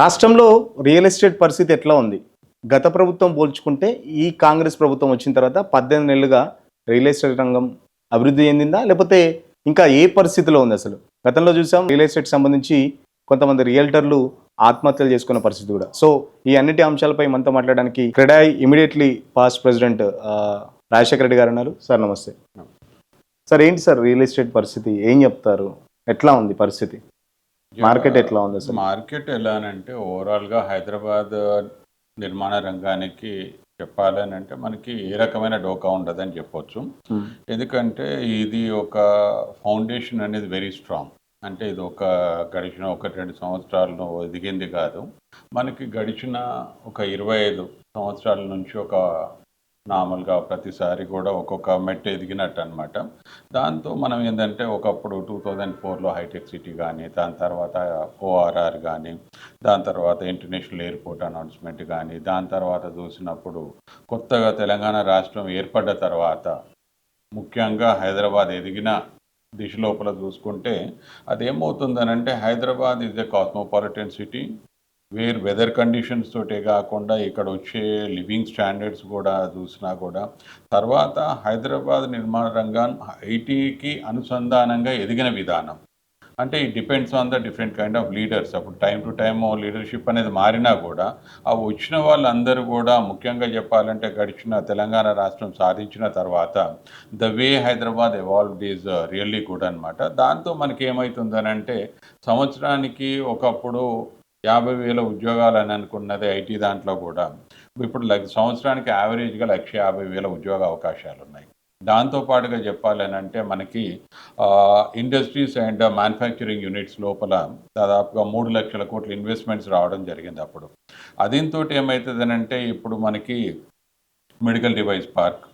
రాష్ట్రంలో real estate పరిస్థితి ఎట్లా ఉంది? గత ప్రభుత్వం పోల్చుకుంటే ఈ కాంగ్రెస్ ప్రభుత్వం వచ్చిన తర్వాత 18 నెలలుగా రియల్ ఎస్టేట్ రంగం అభివృద్ధి చెందిందా? లేకపోతే ఇంకా ఏ పరిస్థితిలో ఉంది అసలు? గతంలో చూసాం రియల్ ఎస్టేట్ సంబంధించి కొంతమంది రియల్టర్లు ఆత్మహత్యలు చేసుకున్న పరిస్థితి కూడా. సో ఈ అన్నిటి అంశాలపై మనతో మాట్లాడడానికి CREDAI immediately past president Rajasekhara Reddy గారు ఉన్నారు. సార్ నమస్తే. సార్ ఏంటి సార్ రియల్ ఎస్టేట్ పరిస్థితి? ఏం చెప్తారు? ఎట్లా ఉంది పరిస్థితి? మార్కెట్ ఎట్లా ఉంది అసలు? మార్కెట్ ఎలా అంటే ఓవరాల్గా హైదరాబాద్ నిర్మాణ రంగానికి చెప్పాలని అంటే మనకి ఏ రకమైన డోకా ఉండదని చెప్పొచ్చు. ఎందుకంటే ఇది ఒక ఫౌండేషన్ అనేది వెరీ స్ట్రాంగ్. అంటే ఇది గడిచిన 1-2 సంవత్సరాలను ఎదిగింది కాదు. మనకి గడిచిన ఒక 25 సంవత్సరాల నుంచి నార్మల్గా ప్రతిసారి కూడా ఒక్కొక్క మెట్టు ఎదిగినట్టు అనమాట. దాంతో మనం ఏంటంటే ఒకప్పుడు 2004లో హైటెక్ సిటీ కానీ, దాని తర్వాత ఓఆర్ఆర్ కానీ, దాని తర్వాత ఇంటర్నేషనల్ ఎయిర్పోర్ట్ అనౌన్స్మెంట్ కానీ, దాని తర్వాత చూసినప్పుడు కొత్తగా తెలంగాణ రాష్ట్రం ఏర్పడ్డ తర్వాత ముఖ్యంగా హైదరాబాద్ ఎదిగిన దిశ లోపల చూసుకుంటే అదేమవుతుందనంటే Hyderabad is a cosmopolitan city where weather conditions తోటే కాకుండా ఇక్కడ వచ్చే లివింగ్ స్టాండర్డ్స్ కూడా చూసినా కూడా తర్వాత హైదరాబాద్ నిర్మాణ రంగం ఐటీకి అనుసంధానంగా ఎదిగిన విధానం. అంటే it depends on the different kind of leaders. అప్పుడు టైం టు టైమ్ లీడర్షిప్ అనేది మారినా కూడా ఆ వచ్చిన వాళ్ళందరూ కూడా ముఖ్యంగా చెప్పాలంటే గడిచిన తెలంగాణ రాష్ట్రం సాధించిన తర్వాత the way Hyderabad evolved is really good అనమాట. దాంతో మనకి ఏమవుతుందనంటే సంవత్సరానికి ఒకప్పుడు 50,000 ఉద్యోగాలు అని అనుకున్నది ఐటీ దాంట్లో కూడా ఇప్పుడు సంవత్సరానికి యావరేజ్గా 150,000 ఉద్యోగ అవకాశాలు ఉన్నాయి. దాంతోపాటుగా చెప్పాలని అంటే మనకి ఇండస్ట్రీస్ అండ్ మ్యానుఫ్యాక్చరింగ్ యూనిట్స్ లోపల దాదాపుగా 3 లక్షల కోట్ల ఇన్వెస్ట్మెంట్స్ రావడం జరిగింది అప్పుడు. దీంతో ఏమవుతుందనంటే ఇప్పుడు మనకి మెడికల్ డివైస్ పార్క్,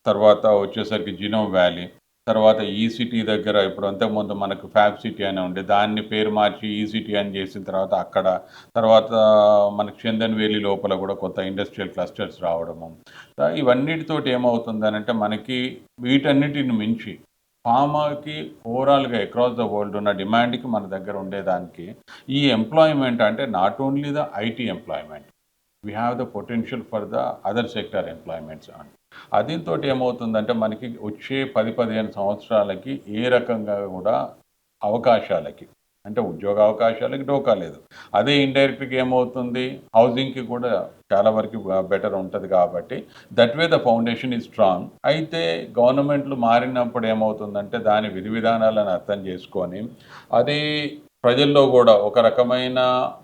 తర్వాత వచ్చేసరికి జినోమ్ వ్యాలీ, తర్వాత ఈసిటీ దగ్గర ఇప్పుడు అంతకుముందు మనకు ఫ్యాబ్ సిటీ అని ఉండే దాన్ని పేరు మార్చి ఈసిటీ అని చేసిన తర్వాత మనకు చందన్ వేలి లోపల కూడా కొత్త ఇండస్ట్రియల్ క్లస్టర్స్ రావడము. ఇవన్నిటితోటి ఏమవుతుందనంటే మనకి వీటన్నిటిని మించి ఫార్మాకి ఓవరాల్గా అక్రాస్ ద వరల్డ్ ఉన్న డిమాండ్కి మన దగ్గర ఉండేదానికి ఈ ఎంప్లాయ్మెంట్ అంటే not only the IT employment, we have the potential for the other sector employments అని. దీంతో ఏమవుతుందంటే మనకి వచ్చే 10-15 సంవత్సరాలకి ఏ రకంగా కూడా అవకాశాలకి అంటే ఉద్యోగ అవకాశాలకి డోకా లేదు. అదే ఇండైరెక్ట్గా ఏమవుతుంది హౌసింగ్కి కూడా చాలా వరకు బెటర్ ఉంటుంది. కాబట్టి that way the foundation is strong. అయితే గవర్నమెంట్లు మారినప్పుడు ఏమవుతుందంటే దాని విధి విధానాలను అర్థం చేసుకొని అది ప్రజల్లో కూడా ఒక రకమైన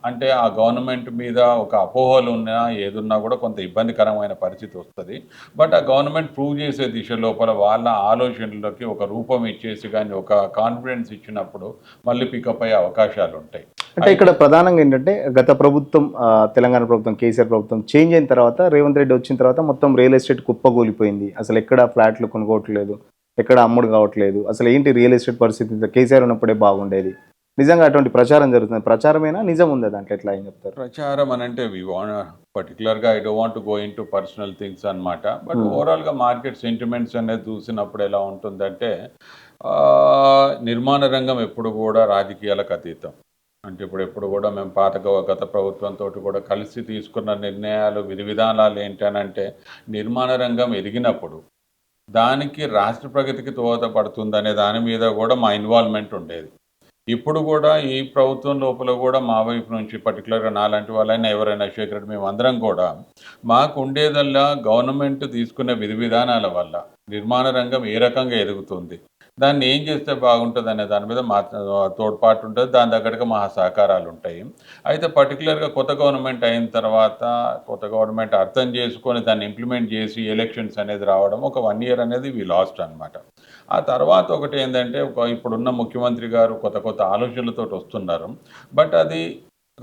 అంటే ఆ గవర్నమెంట్ మీద ఒక అపోహలు ఉన్నా ఏదున్నా కూడా కొంత ఇబ్బందికరమైన పరిస్థితి వస్తుంది. బట్ ఆ గవర్నమెంట్ ప్రూవ్ చేసే దిశ లోపల వాళ్ళ ఆలోచనలకి ఒక రూపం ఇచ్చేసి కానీ ఒక కాన్ఫిడెన్స్ ఇచ్చినప్పుడు మళ్ళీ పికప్ అయ్యే అవకాశాలు ఉంటాయి. అంటే ఇక్కడ ప్రధానంగా ఏంటంటే గత ప్రభుత్వం తెలంగాణ ప్రభుత్వం కేసీఆర్ ప్రభుత్వం చేంజ్ అయిన తర్వాత రేవంత్ రెడ్డి వచ్చిన తర్వాత మొత్తం రియల్ ఎస్టేట్ కుప్పగూలిపోయింది. అసలు ఎక్కడ ఫ్లాట్లు కొనుక్కోవట్లేదు, ఎక్కడ అమ్ముడు కావట్లేదు. అసలు ఏంటి రియల్ ఎస్టేట్ పరిస్థితి? కేసీఆర్ ఉన్నప్పుడే బాగుండేది. నిజంగా అటువంటి ప్రచారం జరుగుతుంది. ప్రచారమేనా నిజం ఉందా దాంట్లో? ఎట్లా ఏం చెప్తారు? ప్రచారం అని అంటే పర్టికులర్గా I don't want to go in to personal things అనమాట. బట్ ఓవరాల్గా మార్కెట్ సెంటిమెంట్స్ అనేది చూసినప్పుడు ఎలా ఉంటుందంటే నిర్మాణ రంగం ఎప్పుడు కూడా రాజకీయాలకు అతీతం. అంటే ఎప్పుడు కూడా మేము గత ప్రభుత్వంతో కూడా కలిసి తీసుకున్న నిర్ణయాలు విధి విధానాలు ఏంటనంటే నిర్మాణ రంగం ఎదిగినప్పుడు దానికి రాష్ట్ర ప్రగతికి దోహదపడుతుందనే దాని మీద కూడా మా ఇన్వాల్వ్మెంట్ ఉండేది. ఇప్పుడు కూడా ఈ ప్రభుత్వం లోపల కూడా మా వైపు నుంచి పర్టికులర్గా నాలాంటి వాళ్ళైనా ఎవరైనా శేఖర్ మేము అందరం కూడా మాకు ఉండేదల్లా గవర్నమెంట్ తీసుకునే విధి విధానాల వల్ల నిర్మాణ రంగం ఏ రకంగా ఎదుగుతుంది, దాన్ని ఏం చేస్తే బాగుంటుంది అనే దాని మీద మా తోడ్పాటు ఉంటుంది. దాని దగ్గరగా మా సహకారాలు ఉంటాయి. అయితే పర్టికులర్గా కొత్త గవర్నమెంట్ అయిన తర్వాత కొత్త గవర్నమెంట్ అర్థం చేసుకొని దాన్ని ఇంప్లిమెంట్ చేసి ఎలక్షన్స్ అనేది రావడం ఒక 1 year అనేది వీ లాస్ట్ అనమాట. ఆ తర్వాత ఒకటి ఏంటంటే ఇప్పుడున్న ముఖ్యమంత్రి గారు కొత్త ఆలోచనలతో వస్తున్నారు. బట్ అది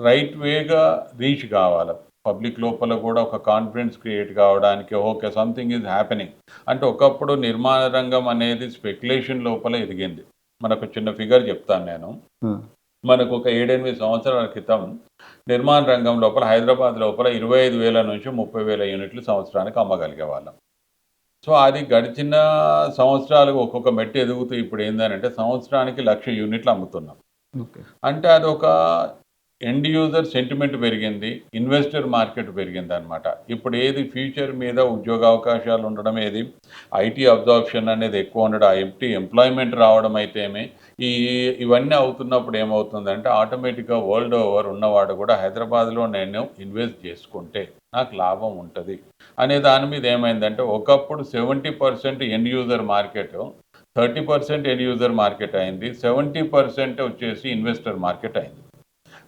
రైట్ వేగా రీచ్ కావాలి. పబ్లిక్ లోపల కూడా ఒక కాన్ఫిడెన్స్ క్రియేట్ కావడానికి ఓకే సంథింగ్ ఈజ్ హ్యాపెనింగ్ అంటే ఒకప్పుడు నిర్మాణ రంగం అనేది స్పెక్యులేషన్ లోపల ఎదిగింది. మనకు చిన్న ఫిగర్ చెప్తాను నేను. మనకు ఒక 7-8 సంవత్సరాల క్రితం నిర్మాణ రంగం లోపల హైదరాబాద్ లోపల 25,000 నుంచి 30,000 యూనిట్లు సంవత్సరానికి అమ్మగలిగే వాళ్ళం. సో అది గడిచిన సంవత్సరాలు ఒక్కొక్క మెట్టు ఎదుగుతూ ఇప్పుడు ఏంటంటే సంవత్సరానికి 1,00,000 యూనిట్లు అమ్ముతున్నాం. అంటే అదొక ఎండ్ యూజర్ సెంటిమెంట్ పెరిగింది, ఇన్వెస్టర్ మార్కెట్ పెరిగింది అనమాట. ఇప్పుడు ఏది ఫ్యూచర్ మీద ఉద్యోగ అవకాశాలు ఉండడం, ఏది ఐటీ అబ్జార్ప్షన్ అనేది ఎక్కువ ఉండడం, ఎంప్లాయ్మెంట్ రావడం అయితేమి, ఈ ఇవన్నీ అవుతున్నప్పుడు ఏమవుతుందంటే ఆటోమేటిక్గా వరల్డ్ ఓవర్ ఉన్నవాడు కూడా హైదరాబాద్లో నేను ఇన్వెస్ట్ చేసుకుంటే నాకు లాభం ఉంటుంది అనే దాని మీద ఏమైందంటే, ఒకప్పుడు 70% end user market, 30% end user market అయింది, 70% వచ్చేసి ఇన్వెస్టర్ మార్కెట్ అయింది.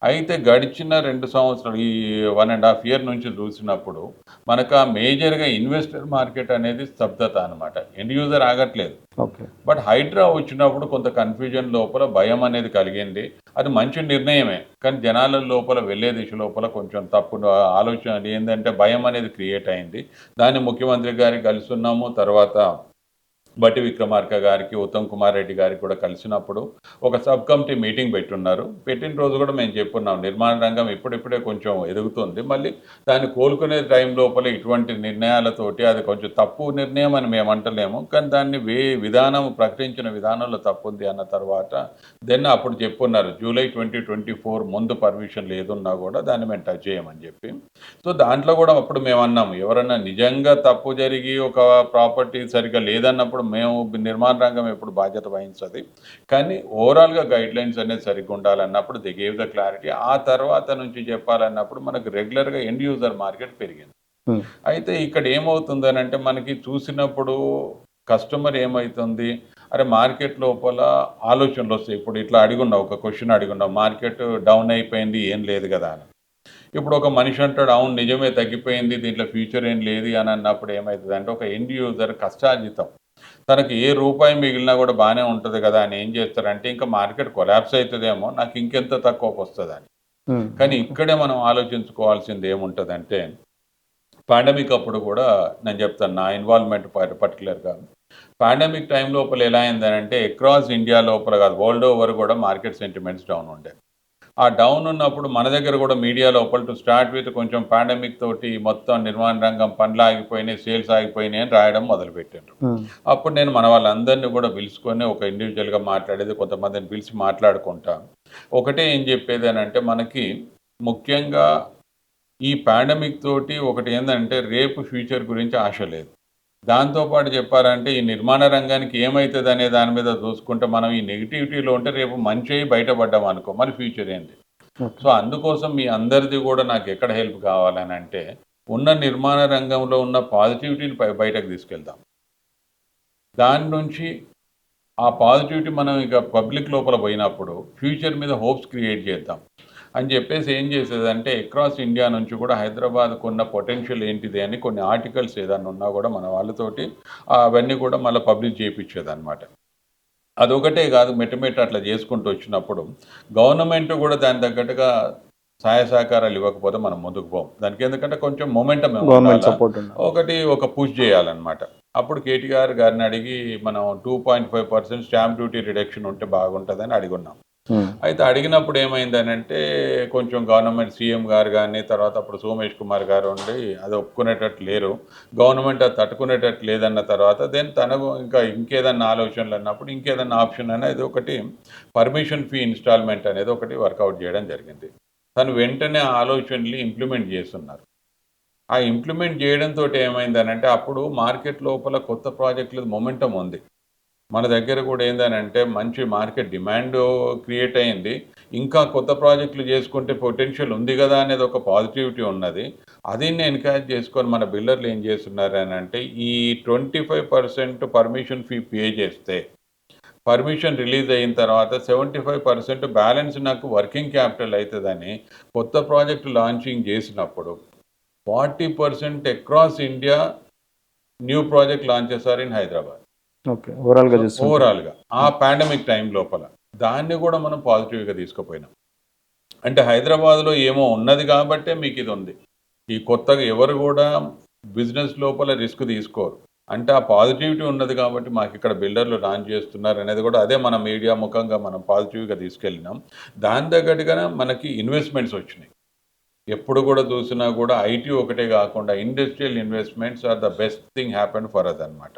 అయితే గడిచిన 2 సంవత్సరాలు, ఈ 1.5 ఇయర్ నుంచి చూసినప్పుడు మనకు ఆ మేజర్‌గా ఇన్వెస్టర్ మార్కెట్ అనేది స్తబ్దత అనమాట. ఎండ్ యూజర్ ఆగట్లేదు. ఓకే. బట్ హైడ్రా వచ్చినప్పుడు కొంత కన్‌ఫ్యూజన్ లోపల భయం అనేది కలిగింది. అది మంచి నిర్ణయమే. కానీ జనాల లోపల వెళ్ళే దిశ లోపల కొంచెం తప్పుడు ఆలోచన ఏందంటే భయం అనేది క్రియేట్ అయింది. దాన్ని ముఖ్యమంత్రి గారికి కలిసున్నాము. తర్వాత బట్టి విక్రమార్క గారికి, ఉత్తమ్ కుమార్ రెడ్డి గారికి కూడా కలిసినప్పుడు ఒక సబ్ కమిటీ మీటింగ్ పెట్టున్నారు. పెట్టిన రోజు కూడా మేము చెప్పున్నాం, నిర్మాణ రంగం ఇప్పుడిప్పుడే కొంచెం ఎదుగుతుంది. మళ్ళీ దాన్ని కోలుకునే టైం లోపల ఇటువంటి నిర్ణయాలతోటి అది కొంచెం తప్పు నిర్ణయం అని మేము అంటలేము. కానీ దాన్ని ప్రకటించిన విధానంలో తప్పు ఉంది అన్న తర్వాత దెన్ అప్పుడు చెప్పున్నారు, జూలై 2024 ముందు పర్మిషన్ లేదున్నా కూడా దాన్ని మేము టచ్ చేయమని చెప్పి. సో దాంట్లో కూడా అప్పుడు మేము అన్నాము, ఎవరన్నా నిజంగా తప్పు జరిగి ఒక ప్రాపర్టీ సరిగ్గా లేదన్నప్పుడు మేము నిర్మాణ రంగం ఎప్పుడు బాధ్యత వహించదు. కానీ ఓవరాల్గా గైడ్లైన్స్ అనేది సరిగ్గా ఉండాలన్నప్పుడు ది గేవ్ ద క్లారిటీ. ఆ తర్వాత నుంచి చెప్పాలన్నప్పుడు మనకు రెగ్యులర్గా ఎండ్ యూజర్ మార్కెట్ పెరిగింది. అయితే ఇక్కడ ఏమవుతుందని అంటే మనకి చూసినప్పుడు కస్టమర్ ఏమవుతుంది, అరే మార్కెట్ లోపల ఆలోచనలు వస్తాయి. ఇప్పుడు ఇట్లా అడిగున్నావు, ఒక క్వశ్చన్ అడిగున్నావు, మార్కెట్ డౌన్ అయిపోయింది ఏం లేదు కదా అని. ఇప్పుడు ఒక మనిషి అంటాడు, అవును నిజమే తగ్గిపోయింది, దీంట్లో ఫ్యూచర్ ఏం లేదు అని అన్నప్పుడు ఏమవుతుంది అంటే, ఒక ఎండ్ యూజర్ కష్టార్జితం, తనకి ఏ రూపాయి మిగిలినా కూడా బాగానే ఉంటుంది కదా అని ఏం చేస్తారంటే, ఇంకా మార్కెట్ కొలాప్స్ అవుతుందేమో, నాకు ఇంకెంత తక్కువకి వస్తుందని. కానీ ఇక్కడే మనం ఆలోచించుకోవాల్సింది ఏముంటుందంటే, పాండమిక్ అప్పుడు కూడా నేను చెప్తాను నా ఇన్వాల్వ్మెంట్ పర్టికులర్గా. పాండమిక్ టైం లోపల ఎలా అయిందనంటే, అక్రాస్ ఇండియా లోపల కాదు, వరల్డ్ ఓవర్ కూడా మార్కెట్ సెంటిమెంట్స్ డౌన్ ఉండే. ఆ డౌన్ ఉన్నప్పుడు మన దగ్గర కూడా మీడియా లోపల టు స్టార్ట్ విత్ కొంచెం పాండమిక్ తోటి మొత్తం నిర్మాణ రంగం పనులు ఆగిపోయినాయి, సేల్స్ ఆగిపోయినాయి అని రాయడం మొదలుపెట్టారు. అప్పుడు నేను మన వాళ్ళందరినీ కూడా పిలుచుకొని ఒక ఇండివిజువల్గా మాట్లాడేది, కొంతమందిని పిలిచి మాట్లాడుకుంటా. ఒకటే ఏం చెప్పేది అని అంటే, మనకి ముఖ్యంగా ఈ పాండమిక్ తోటి ఒకటి ఏంటంటే రేపు ఫ్యూచర్ గురించి ఆశ లేదు. దాంతోపాటు చెప్పారంటే ఈ నిర్మాణ రంగానికి ఏమవుతుంది అనే దాని మీద చూసుకుంటే, మనం ఈ నెగిటివిటీలో ఉంటే రేపు మంచి అయ్యి బయటపడ్డాం అనుకో, మరి ఫ్యూచర్ ఏంటి. సో అందుకోసం మీ అందరిది కూడా నాకు ఎక్కడ హెల్ప్ కావాలని అంటే, ఉన్న నిర్మాణ రంగంలో ఉన్న పాజిటివిటీని బయటకు తీసుకెళ్దాం. దాని నుంచి ఆ పాజిటివిటీ మనం ఇక పబ్లిక్ లోపల పోయినప్పుడు ఫ్యూచర్ మీద హోప్స్ క్రియేట్ చేద్దాం అని చెప్పేసి ఏం చేసేదంటే, అక్రాస్ ఇండియా నుంచి కూడా హైదరాబాద్కు ఉన్న పొటెన్షియల్ ఏంటిది అని కొన్ని ఆర్టికల్స్ ఏదన్నా ఉన్నా కూడా మన వాళ్ళతోటి అవన్నీ కూడా మళ్ళీ పబ్లిష్ చేయించేది అనమాట. అదొకటే కాదు, మెట్టుమెట్టు అట్లా చేసుకుంటూ వచ్చినప్పుడు గవర్నమెంట్ కూడా దాని తగ్గట్టుగా సహాయ సహకారాలు ఇవ్వకపోతే మనం ముందుకు పోం. దానికి ఎందుకంటే కొంచెం మొమెంటం ఒకటి ఒక పుష్ చేయాలన్నమాట. అప్పుడు కేటీఆర్ గారిని అడిగి మనం 2.5% స్టాంప్ డ్యూటీ రిడక్షన్ ఉంటే బాగుంటుందని అడిగున్నాం. అయితే అడిగినప్పుడు ఏమైందనంటే, కొంచెం గవర్నమెంట్ సీఎం గారు కానీ, తర్వాత అప్పుడు సోమేష్ కుమార్ గారు ఉండి అది ఒప్పుకునేటట్టు లేరు, గవర్నమెంట్ అది తట్టుకునేటట్టు లేదన్న తర్వాత దెన్ తనకు ఇంకేదన్నా ఆలోచనలు అన్నప్పుడు ఇంకేదన్నా ఆప్షన్ అనేది ఒకటి పర్మిషన్ ఫీ ఇన్స్టాల్మెంట్ అనేది ఒకటి వర్కౌట్ చేయడం జరిగింది. తను వెంటనే ఆలోచనలు ఇంప్లిమెంట్ చేస్తున్నారు. ఆ ఇంప్లిమెంట్ చేయడంతో ఏమైందనంటే, అప్పుడు మార్కెట్ లోపల కొత్త ప్రాజెక్టుల మొమెంటం ఉంది. మన దగ్గర కూడా ఏందనంటే మంచి మార్కెట్ డిమాండ్ క్రియేట్ అయింది. ఇంకా కొత్త ప్రాజెక్టులు చేసుకుంటే పొటెన్షియల్ ఉంది కదా అనేది ఒక పాజిటివిటీ ఉన్నది. అది ఎన్కరేజ్ చేసుకొని మన బిల్డర్లు ఏం చేస్తున్నారు అని అంటే, ఈ 25% పర్మిషన్ ఫీ పే చేస్తే పర్మిషన్ రిలీజ్ అయిన తర్వాత 75% బ్యాలెన్స్ నాకు వర్కింగ్ క్యాపిటల్ అవుతుందని కొత్త ప్రాజెక్టు లాంచింగ్ చేసినప్పుడు 40% across India new project launches are in Hyderabad. ఓవరాల్గా ఆ పాండమిక్ టైం లోపల దాన్ని కూడా మనం పాజిటివ్గా తీసుకుపోయినాం. అంటే హైదరాబాద్లో ఏమో ఉన్నది కాబట్టే మీకు ఇది ఉంది. ఈ కొత్తగా ఎవరు కూడా బిజినెస్ లోపల రిస్క్ తీసుకోరు. అంటే ఆ పాజిటివిటీ ఉన్నది కాబట్టి మాకు ఇక్కడ బిల్డర్లు లాంచ్ చేస్తున్నారు అనేది కూడా అదే మన మీడియా ముఖంగా మనం పాజిటివ్గా తీసుకెళ్ళినాం. దాని తగ్గట్టుగానే మనకి ఇన్వెస్ట్మెంట్స్ వచ్చినాయి. ఎప్పుడు కూడా చూసినా కూడా ఐటీ ఒకటే కాకుండా industrial investments are the best thing happen for us అనమాట.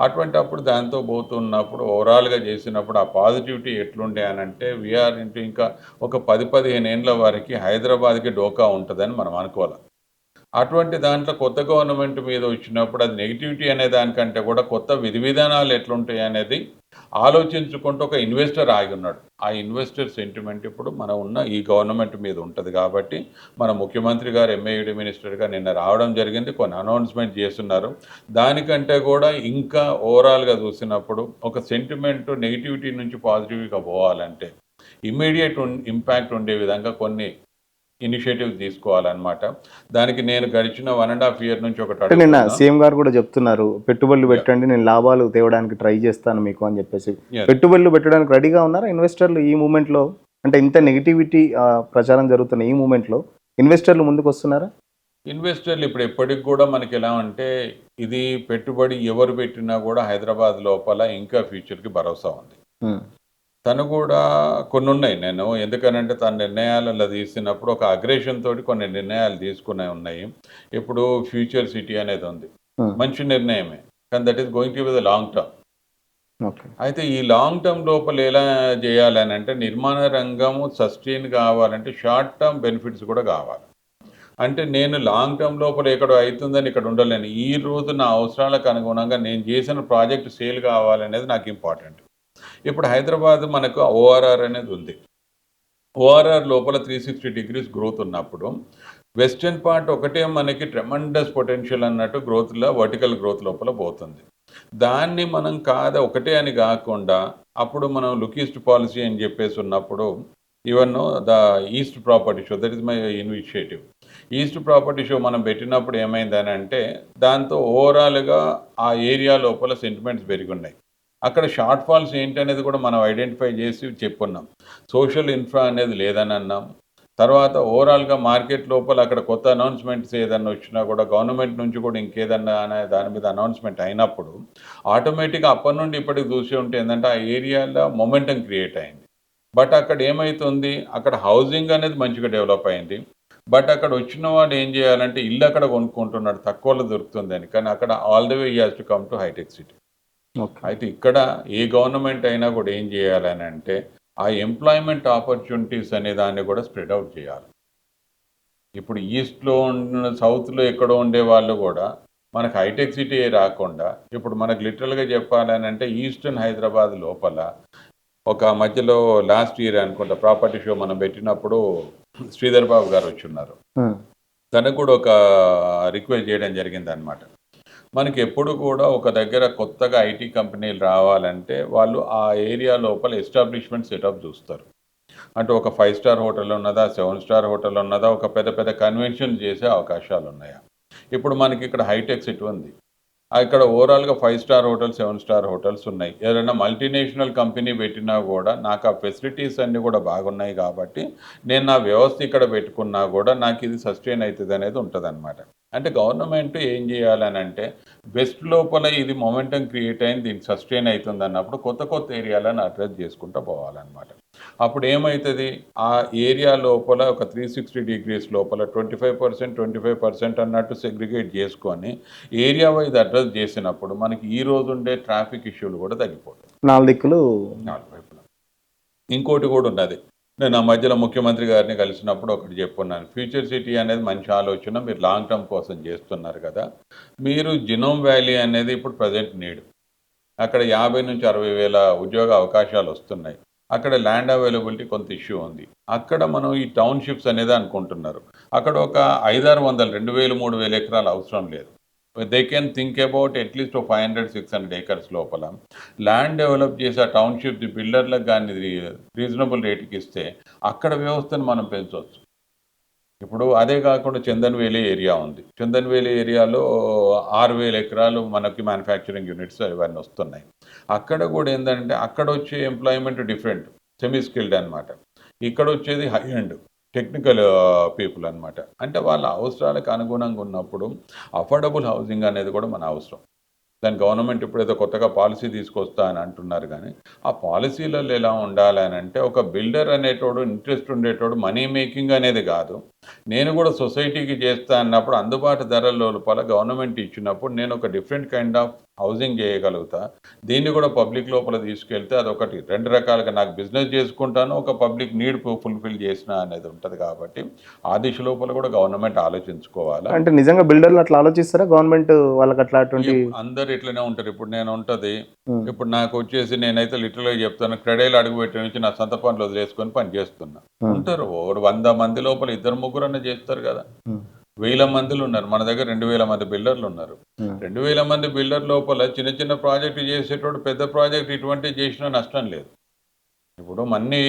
అటువంటప్పుడు దాంతో పోతున్నప్పుడు ఓవరాల్గా చేసినప్పుడు ఆ పాజిటివిటీ ఎట్లుండే అని అంటే వీఆర్ ఇంటూ ఇంకా ఒక 10-15 ఏండ్ల వరకు హైదరాబాద్కి డోకా ఉంటుందని మనం అనుకోవాలి. అటువంటి దాంట్లో కొత్త గవర్నమెంట్ మీద వచ్చినప్పుడు అది నెగిటివిటీ అనే దానికంటే కూడా కొత్త విధి విధానాలు ఎట్లుంటాయి అనేది ఆలోచించుకుంటూ ఒక ఇన్వెస్టర్ ఆగి ఉన్నాడు. ఆ ఇన్వెస్టర్ సెంటిమెంట్ ఇప్పుడు మనం ఉన్న ఈ గవర్నమెంట్ మీద ఉంటుంది కాబట్టి మన ముఖ్యమంత్రి గారు ఎంఏయుడి మినిస్టర్గా నిన్న రావడం జరిగింది. కొన్ని అనౌన్స్మెంట్ చేస్తున్నారు. దానికంటే కూడా ఇంకా ఓవరాల్గా చూసినప్పుడు ఒక సెంటిమెంట్ నెగిటివిటీ నుంచి పాజిటివ్గా పోవాలంటే ఇమ్మీడియట్ ఇంపాక్ట్ ఉండే విధంగా కొన్ని ఇనిషియేటివ్స్ తీసుకోవాలన్నమాట. దానికి నేను గడిచిన 1.5 ఇయర్ నుంచి ఒకటి అంటే నిన్న అడుగుతున్నా. సీఎం గారు కూడా చెప్తున్నారు, పెట్టుబడులు Yeah. పెట్టండి, నేను లాభాలు తేవడానికి ట్రై చేస్తాను మీకు అని చెప్పేసి. Yes. పెట్టుబడులు పెట్టడానికి రెడీగా ఉన్నారా ఇన్వెస్టర్లు ఈ మూమెంట్లో? అంటే ఇంత నెగిటివిటీ ప్రచారం జరుగుతున్న ఈ మూమెంట్లో ఇన్వెస్టర్లు ముందుకు వస్తున్నారా? ఇన్వెస్టర్లు ఇప్పుడు ఎప్పటికి కూడా మనకి ఎలా అంటే ఇది పెట్టుబడి ఎవరు పెట్టినా కూడా హైదరాబాద్ లోపల ఇంకా ఫ్యూచర్కి భరోసా ఉంది. తను కూడా కొన్ని ఉన్నాయి. నేను ఎందుకనంటే తన నిర్ణయాలలో తీసినప్పుడు ఒక అగ్రెషన్ తోటి కొన్ని నిర్ణయాలు తీసుకునే ఉన్నాయి. ఇప్పుడు ఫ్యూచర్ సిటీ అనేది ఉంది, మంచి నిర్ణయమే, కానీ that is going to be the long term. Okay. అయితే ఈ లాంగ్ టర్మ్ లోపల ఎలా చేయాలని అంటే నిర్మాణ రంగము సస్టైన్ కావాలంటే షార్ట్ టర్మ్ బెనిఫిట్స్ కూడా కావాలి. అంటే నేను లాంగ్ టర్మ్ లోపల ఎక్కడో అవుతుందని ఇక్కడ ఉండలేను. ఈ రోజు నా అవసరాలకు అనుగుణంగా నేను చేసిన ప్రాజెక్ట్ సేల్ కావాలనేది నాకు ఇంపార్టెంట్. ఇప్పుడు హైదరాబాద్ మనకు ఓఆర్ఆర్ అనేది ఉంది. ఓఆర్ఆర్ లోపల 360 డిగ్రీస్ గ్రోత్ ఉన్నప్పుడు వెస్టర్న్ పార్ట్ ఒకటే మనకి ట్రెమండస్ పొటెన్షియల్ అన్నట్టు గ్రోత్లో వర్టికల్ గ్రోత్ లోపల పోతుంది. దాన్ని మనం ఒకటే అని కాకుండా అప్పుడు మనం లుక్ ఈస్ట్ పాలసీ అని చెప్పేసి ఉన్నప్పుడు even the east property show, that is my initiative. East property show మనం పెట్టినప్పుడు ఏమైందని అంటే దాంతో ఓవరాల్గా ఆ ఏరియా లోపల సెంటిమెంట్స్ పెరిగున్నాయి. అక్కడ షార్ట్ ఫాల్స్ ఏంటి అనేది కూడా మనం ఐడెంటిఫై చేసి చెప్పున్నాం. సోషల్ ఇన్ఫ్రా అనేది లేదని అన్నాం. తర్వాత ఓవరాల్గా మార్కెట్ లోపల అక్కడ కొత్త అనౌన్స్మెంట్స్ ఏదన్నా వచ్చినా కూడా గవర్నమెంట్ నుంచి కూడా ఇంకేదన్నా అనే దాని మీద అనౌన్స్మెంట్ అయినప్పుడు ఆటోమేటిక్గా అప్పటి నుండి ఇప్పటికి చూసి ఉంటే ఏంటంటే ఆ ఏరియాలో మొమెంటం క్రియేట్ అయింది. బట్ అక్కడ ఏమవుతుంది, అక్కడ హౌసింగ్ అనేది మంచిగా డెవలప్ అయింది. బట్ అక్కడ వచ్చిన వాడు ఏం చేయాలంటే ఇల్లు అక్కడ కొనుక్కుంటున్నాడు, తక్కువలో దొరుకుతుందని. కానీ అక్కడ all the way he has to come to హైటెక్ సిటీ. అయితే ఇక్కడ ఏ గవర్నమెంట్ అయినా కూడా ఏం చేయాలని అంటే ఆ ఎంప్లాయ్మెంట్ ఆపర్చునిటీస్ అనే దాన్ని కూడా స్ప్రెడ్ అవుట్ చేయాలి. ఇప్పుడు ఈస్ట్లో ఉన్న సౌత్లో ఎక్కడో ఉండే వాళ్ళు కూడా మనకు హైటెక్ సిటీ రాకుండా ఇప్పుడు మనకు లిటరల్గా చెప్పాలని అంటే ఈస్టర్న్ హైదరాబాద్ లోపల ఒక మధ్యలో లాస్ట్ ఇయర్ అనుకుంటా ప్రాపర్టీ షో మనం పెట్టినప్పుడు శ్రీధర్ బాబు గారు వచ్చి ఉన్నారు. తనకు కూడా ఒక రిక్వెస్ట్ చేయడం జరిగింది అనమాట. మనకి ఎప్పుడు కూడా ఒక దగ్గర కొత్తగా ఐటీ కంపెనీలు రావాలంటే వాళ్ళు ఆ ఏరియా లోపల ఎస్టాబ్లిష్మెంట్ సెటప్ చూస్తారు. అంటే ఒక 5 స్టార్ హోటల్ ఉన్నదా, 7 స్టార్ హోటల్ ఉన్నదా, ఒక పెద్ద పెద్ద కన్వెన్షన్ చేసే అవకాశాలు ఉన్నాయా. ఇప్పుడు మనకి ఇక్కడ హైటెక్ సిటీ ఉంది, ఇక్కడ ఓవరాల్గా 5 స్టార్ హోటల్స్ 7 స్టార్ హోటల్స్ ఉన్నాయి. ఏదైనా మల్టీనేషనల్ కంపెనీ పెట్టినా కూడా నాకు ఆ ఫెసిలిటీస్ అన్నీ కూడా బాగున్నాయి కాబట్టి నేను నా వ్యవస్థ ఇక్కడ పెట్టుకున్నా కూడా నాకు ఇది సస్టైన్ అవుతుంది అనేది ఉంటుంది అనమాట. అంటే గవర్నమెంట్ ఏం చేయాలని అంటే వెస్ట్ లోపల ఇది మొమెంటం క్రియేట్ అయింది, దీనికి సస్టైన్ అవుతుంది అన్నప్పుడు కొత్త కొత్త ఏరియాలను అడ్రస్ చేసుకుంటూ పోవాలన్నమాట. అప్పుడు ఏమవుతుంది, ఆ ఏరియా లోపల ఒక 360 డిగ్రీస్ లోపల 25% అన్నట్టు సెగ్రిగేట్ చేసుకొని ఏరియా వైజ్ అడ్రస్ చేసినప్పుడు మనకి ఈ రోజు ఉండే ట్రాఫిక్ ఇష్యూలు కూడా తగ్గిపోతాయి. 4 దిక్కులు 4 వైపులా. ఇంకోటి కూడా ఉన్నది, నేను ఆ మధ్యలో ముఖ్యమంత్రి గారిని కలిసినప్పుడు ఒకటి చెప్పున్నాను. ఫ్యూచర్ సిటీ అనేది మంచి ఆలోచన, మీరు లాంగ్ టర్మ్ కోసం చేస్తున్నారు కదా, మీరు జినోమ్ వ్యాలీ అనేది ఇప్పుడు ప్రజెంట్ నీడ్. అక్కడ 50 నుంచి 60 వేల ఉద్యోగ అవకాశాలు వస్తున్నాయి. అక్కడ ల్యాండ్ అవైలబిలిటీ కొంత ఇష్యూ ఉంది. అక్కడ మనం ఈ టౌన్షిప్స్ అనేది అనుకుంటున్నారు. అక్కడ ఒక 500-600 2,000 3,000 ఎకరాలు అవసరం లేదు. They can think about at least 500-600 acres లోపల ల్యాండ్ డెవలప్ చేసి ఆ టౌన్షిప్ బిల్డర్లకు కానీ రీజనబుల్ రేటుకి ఇస్తే అక్కడ వ్యవస్థను మనం పెంచవచ్చు. ఇప్పుడు అదే కాకుండా చందన్వేలి ఏరియా ఉంది. చందన్వేలి ఏరియాలో 6,000 ఎకరాలు మనకి మ్యానుఫ్యాక్చరింగ్ యూనిట్స్ ఇవన్నీ వస్తున్నాయి. అక్కడ కూడా ఏంటంటే అక్కడ వచ్చే ఎంప్లాయ్మెంట్ డిఫరెంట్, సెమీ స్కిల్డ్ అనమాట. ఇక్కడ వచ్చేది హై అండ్ టెక్నికల్ పీపుల్ అనమాట. అంటే వాళ్ళ అవసరాలకు అనుగుణంగా ఉన్నప్పుడు అఫోర్డబుల్ హౌసింగ్ అనేది కూడా మన అవసరం. దాని గవర్నమెంట్ ఇప్పుడైతే కొత్తగా పాలసీ తీసుకొస్తా అని అంటున్నారు, కానీ ఆ పాలసీలలో ఎలా ఉండాలి అని అంటే ఒక బిల్డర్ అనేటోడు ఇంట్రెస్ట్ ఉండేటోడు మనీ మేకింగ్ అనేది కాదు, నేను కూడా సొసైటీకి చేస్తా అన్నప్పుడు అందుబాటు ధరల లోపల గవర్నమెంట్ ఇచ్చినప్పుడు నేను ఒక డిఫరెంట్ కైండ్ ఆఫ్ హౌసింగ్ చేయగలుగుతా. దీన్ని కూడా పబ్లిక్ లోపల తీసుకెళ్తే అదొకటి 2 రకాలుగా నాకు బిజినెస్ చేసుకుంటాను, ఒక పబ్లిక్ నీడ్ ఫుల్ఫిల్ చేసిన అనేది ఉంటుంది. కాబట్టి ఆ దిశ లోపల కూడా గవర్నమెంట్ ఆలోచించుకోవాలా. అంటే నిజంగా బిల్డర్లు అట్లా ఆలోచిస్తారా? గవర్నమెంట్ వాళ్ళకి అట్లా అటువంటి అందరు ఇట్లనే ఉంటారు. ఇప్పుడు నేను ఉంటది, ఉమ్, ఇప్పుడు నాకు వచ్చేసి నేనైతే లిటరల్గా చెప్తాను, క్రెడైలు అడుగు పెట్టే నుంచి నా సొంత పనులు వదిలేసుకొని పని చేస్తున్నా. ఉమ్, ఉంటారు 100 మంది లోపల 2-3 అన్న చేస్తారు కదా. ఉమ్, 1000 మందిలు ఉన్నారు మన దగ్గర, 2000 మంది బిల్డర్లు ఉన్నారు. ఉమ్, 2000 మంది బిల్డర్ లోపల చిన్న చిన్న ప్రాజెక్టు చేసేటోడు పెద్ద ప్రాజెక్ట్ ఇటువంటివి చేసినా నష్టం లేదు. ఇప్పుడు మన్ని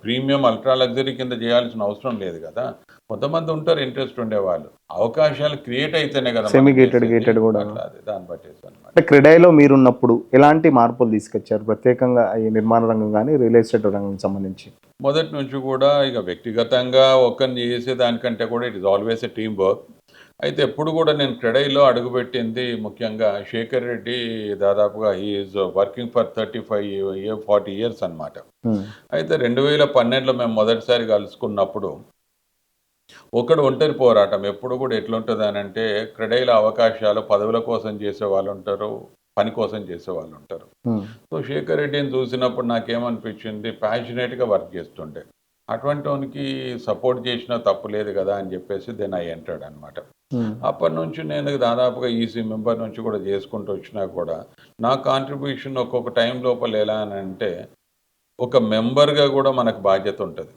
ప్రీమియం అల్ట్రా లగ్జరీ కింద చేయాల్సిన అవసరం లేదు కదా. కొంతమంది ఉంటారు ఇంట్రెస్ట్ ఉండేవాళ్ళు, అవకాశాలు క్రియేట్ అయితేనే కదా మనం సెమీ గేటెడ్ చేసేది. గేటెడ్ కూడా. అట్లా అది దాన్ని బట్టేసి అన్నమాట. అంటే క్రెడైలో మీరున్నప్పుడు ఎలాంటి మార్పులు తీసుకొచ్చారు ప్రత్యేకంగా ఈ నిర్మాణ రంగం కానీ రియల్ ఎస్టేట్ రంగం సంబంధించి? మొదటి నుంచి కూడా ఇక వ్యక్తిగతంగా ఒక్కరిని చేసే దానికంటే కూడా it is always a team work. అయితే ఎప్పుడు కూడా నేను క్రెడైలో అడుగుపెట్టింది ముఖ్యంగా శేఖర్ రెడ్డి, దాదాపుగా హీఈస్ వర్కింగ్ ఫర్ 40 ఇయర్స్ అన్నమాట. ఉమ్, అయితే 2012లో మేము మొదటిసారి కలుసుకున్నప్పుడు ఒకడు ఒంటరి పోరాటం ఎప్పుడు కూడా ఎట్లుంటుంది అని అంటే, క్రెడైల అవకాశాలు పదవుల కోసం చేసే వాళ్ళు ఉంటారు, పని కోసం చేసే వాళ్ళు ఉంటారు. ఉమ్, సో శేఖర్ రెడ్డిని చూసినప్పుడు నాకేమనిపించింది, ప్యాషనేట్గా వర్క్ చేస్తుండే అటువంటి వానికి సపోర్ట్ చేసినా తప్పు లేదు కదా అని చెప్పేసి దెన్ ఐ ఎంటర్డ్ అనమాట. ఉమ్, అప్పటి నుంచి నేను దాదాపుగా ఈసీ మెంబర్ నుంచి కూడా చేసుకుంటూ వచ్చినా కూడా నా కాంట్రిబ్యూషన్ ఒక్కొక్క టైం లోపల ఎలా అని అంటే, ఒక మెంబర్గా కూడా మనకు బాధ్యత ఉంటుంది.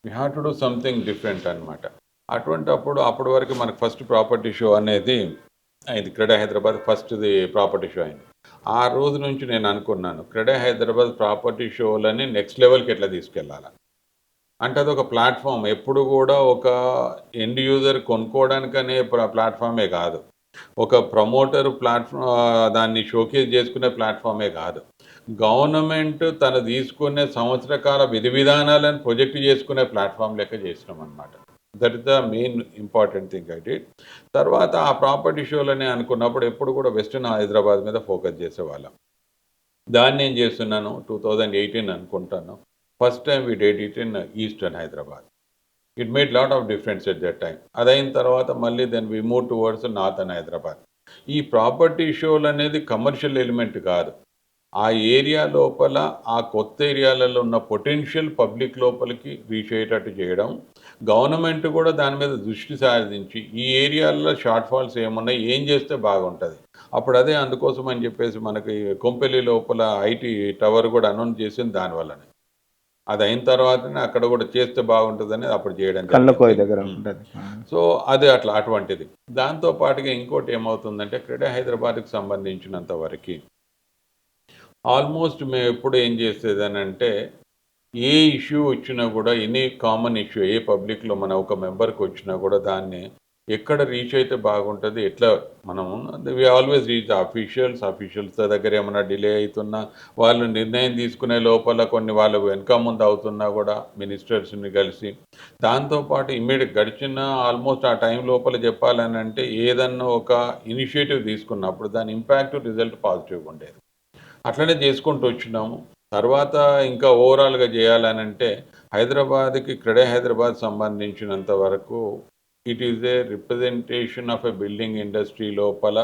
We have to do something different అనమాట. అప్పటి వరకు మనకు ఫస్ట్ ప్రాపర్టీ షో అనేది అయింది, క్రెడా హైదరాబాద్ ఫస్ట్ది ప్రాపర్టీ షో అయింది. ఆ రోజు నుంచి నేను అనుకున్నాను, క్రెడా హైదరాబాద్ ప్రాపర్టీ షోలని నెక్స్ట్ లెవెల్కి ఎట్లా తీసుకెళ్ళాలి అంటే, అది ఒక ప్లాట్ఫామ్. ఎప్పుడు కూడా ఒక ఎండ్ యూజర్ కొనుక్కోవడానికనే ప్లాట్ఫామే కాదు, ఒక ప్రమోటర్ దాన్ని షోకేస్ చేసుకునే ప్లాట్ఫామే కాదు, గవర్నమెంట్ తను తీసుకునే సంవత్సరకాల విధి విధానాలను ప్రొజెక్ట్ చేసుకునే ప్లాట్ఫామ్ లెక్క చేసినాం అనమాట. That is the main important thing I did. తర్వాత ఆ ప్రాపర్టీ షోలని అనుకున్నప్పుడు ఎప్పుడు కూడా వెస్టర్న్ హైదరాబాద్ మీద ఫోకస్ చేసేవాళ్ళం. దాన్ని ఏం చేస్తున్నాను, 2018 అనుకుంటాను, first time we did it in eastern Hyderabad. It made lot of difference at that time. అదైన తర్వాత మళ్ళీ then we move towards northern Hyderabad. ఈ ప్రాపర్టీ షోలు అనేది కమర్షియల్ ఎలిమెంట్ కాదు, ఆ ఏరియా లోపల ఆ కొత్త ఏరియాలలో ఉన్న పొటెన్షియల్ పబ్లిక్ లోపలికి రీచ్ అయ్యేటట్టు చేయడం, గవర్నమెంట్ కూడా దాని మీద దృష్టి సాధించి ఈ ఏరియాలలో షార్ట్ ఫాల్స్ ఏమున్నాయి, ఏం చేస్తే బాగుంటుంది. అప్పుడు అదే అందుకోసం అని చెప్పేసి మనకి కొంపెల్లి లోపల ఐటీ టవర్ కూడా అనౌన్స్ చేసింది దానివల్లనే. అది అయిన తర్వాతనే అక్కడ కూడా చేస్తే బాగుంటుందని అప్పుడు చేయడం కళ్ళకోయ దగ్గర జరిగింది. ఉంటుంది. సో అది అట్లా అటువంటిది. దాంతో పాటుగా ఇంకోటి ఏమవుతుందంటే, క్రెడా హైదరాబాద్కి సంబంధించినంత వరకు ఆల్మోస్ట్ మేము ఎప్పుడు ఏం చేసేదనంటే, ఏ ఇష్యూ వచ్చినా కూడా, ఎనీ కామన్ ఇష్యూ ఏ పబ్లిక్లో మన ఒక మెంబర్కి వచ్చినా కూడా దాన్ని ఎక్కడ రీచ్ అయితే బాగుంటుంది, ఎట్లా మనము వి ఆల్వేస్ రీచ్ అఫీషియల్స్ దగ్గర ఏమైనా డిలే అవుతున్నా, వాళ్ళు నిర్ణయం తీసుకునే లోపల కొన్ని వాళ్ళు వెనక ముందు అవుతున్నా కూడా మినిస్టర్స్ని కలిసి, దాంతోపాటు ఇమ్మీడియట్ గడిచిన ఆల్మోస్ట్ ఆ టైం లోపల చెప్పాలని అంటే ఏదన్నా ఒక ఇనిషియేటివ్ తీసుకున్నప్పుడు దాని ఇంపాక్ట్ రిజల్ట్ పాజిటివ్గా ఉండేది. అట్లనే చేసుకుంటూ వచ్చినాము. తర్వాత ఇంకా ఓవరాల్గా చేయాలనంటే, హైదరాబాద్కి క్రెడా హైదరాబాద్ సంబంధించినంత వరకు it is a representation of a building industry లోపల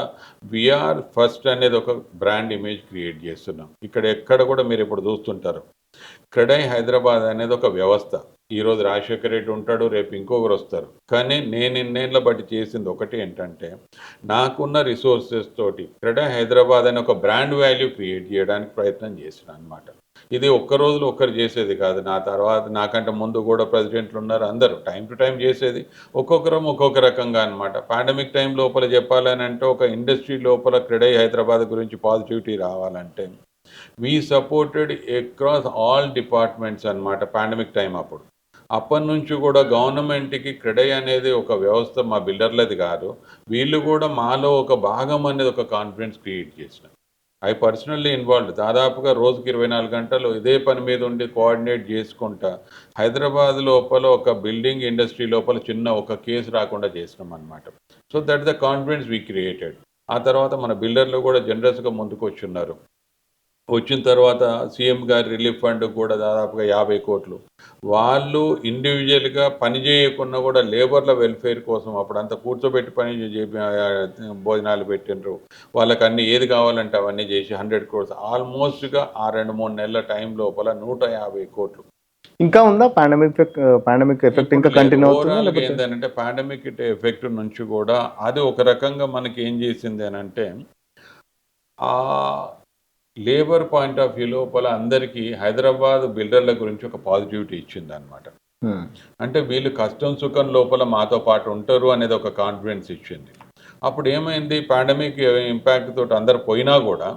వీఆర్ ఫస్ట్ అనేది ఒక బ్రాండ్ ఇమేజ్ క్రియేట్ చేస్తున్నాం. ఇక్కడ ఎక్కడ కూడా మీరు ఇప్పుడు చూస్తుంటారు, క్రెడై హైదరాబాద్ అనేది ఒక వ్యవస్థ. ఈరోజు రాజశేఖర్ రెడ్డి ఉంటాడు, రేపు ఇంకొకరు వస్తారు. కానీ నేను ఇన్నేళ్ళ బట్టి చేసింది ఒకటి ఏంటంటే, నాకున్న రిసోర్సెస్ తోటి క్రెడై హైదరాబాద్ అనే ఒక బ్రాండ్ వాల్యూ క్రియేట్ చేయడానికి ప్రయత్నం చేసిన అనమాట. ఇది ఒక్క రోజులో ఒక్కరు చేసేది కాదు. నా తర్వాత నాకంటే ముందు కూడా ప్రెసిడెంట్లు ఉన్నారు, అందరూ టైం టు టైం చేసేది, ఒక్కొక్కరం ఒక్కొక్క రకంగా అనమాట. పాండమిక్ టైం లోపల చెప్పాలని అంటే, ఒక ఇండస్ట్రీ లోపల క్రెడై హైదరాబాద్ గురించి పాజిటివిటీ రావాలంటే we supported across all departments అనమాట. పాండమిక్ టైం అప్పటి నుంచి కూడా గవర్నమెంట్కి క్రెడై అనేది ఒక వ్యవస్థ, మా బిల్డర్లది కాదు, వీళ్ళు కూడా మాలో ఒక భాగం అనేది ఒక కాన్ఫిడెన్స్ క్రియేట్ చేసిన. I personally involved. దాదాపుగా రోజుకి 24 గంటలు ఇదే పని మీద ఉండి కోఆర్డినేట్ చేసుకుంటా హైదరాబాద్ లోపల ఒక బిల్డింగ్ ఇండస్ట్రీ లోపల చిన్న ఒక కేసు రాకుండా చేసినాం అనమాట. So that the confidence we created. ఆ తర్వాత మన బిల్డర్లు కూడా జనరస్గా ముందుకు వచ్చున్నారు. వచ్చిన తర్వాత సీఎం గారి రిలీఫ్ ఫండ్ కూడా దాదాపుగా 50 కోట్లు. వాళ్ళు ఇండివిజువల్‌గా పని చేయకున్నా కూడా లేబర్ల వెల్ఫేర్ కోసం అప్పుడంతా కూర్చోబెట్టి పని భోజనాలు పెట్టిండ్రు. వాళ్ళకన్నీ ఏది కావాలంటే అవన్నీ చేసి 100 క్రోర్స్ ఆల్మోస్ట్‌గా ఆ 2, 3 నెలల టైం లోపల 150 కోట్లు. ఇంకా ఉందా పాండమిక్ ఎఫెక్ట్ ఇంకా కంటిన్యూ అవుతుందా ఓవరాల్‌గా లేకపోతే? ఏందనంటే పాండమిక్ ఎఫెక్ట్ నుంచి కూడా అది ఒక రకంగా మనకి ఏం చేసింది అనంటే ఆహ్, లేబర్ పాయింట్ ఆఫ్ వ్యూ లోపల అందరికీ హైదరాబాద్ బిల్డర్ల గురించి ఒక పాజిటివిటీ ఇచ్చిందనమాట. హ్మ్. అంటే వీళ్ళు కష్టం సుఖం లోపల మాతో పాటు ఉంటారు అనేది ఒక కాన్ఫిడెన్స్ ఇచ్చింది. అప్పుడు ఏమైంది పాండమిక్ ఇంపాక్ట్ తోటి అందరూ పోయినా కూడా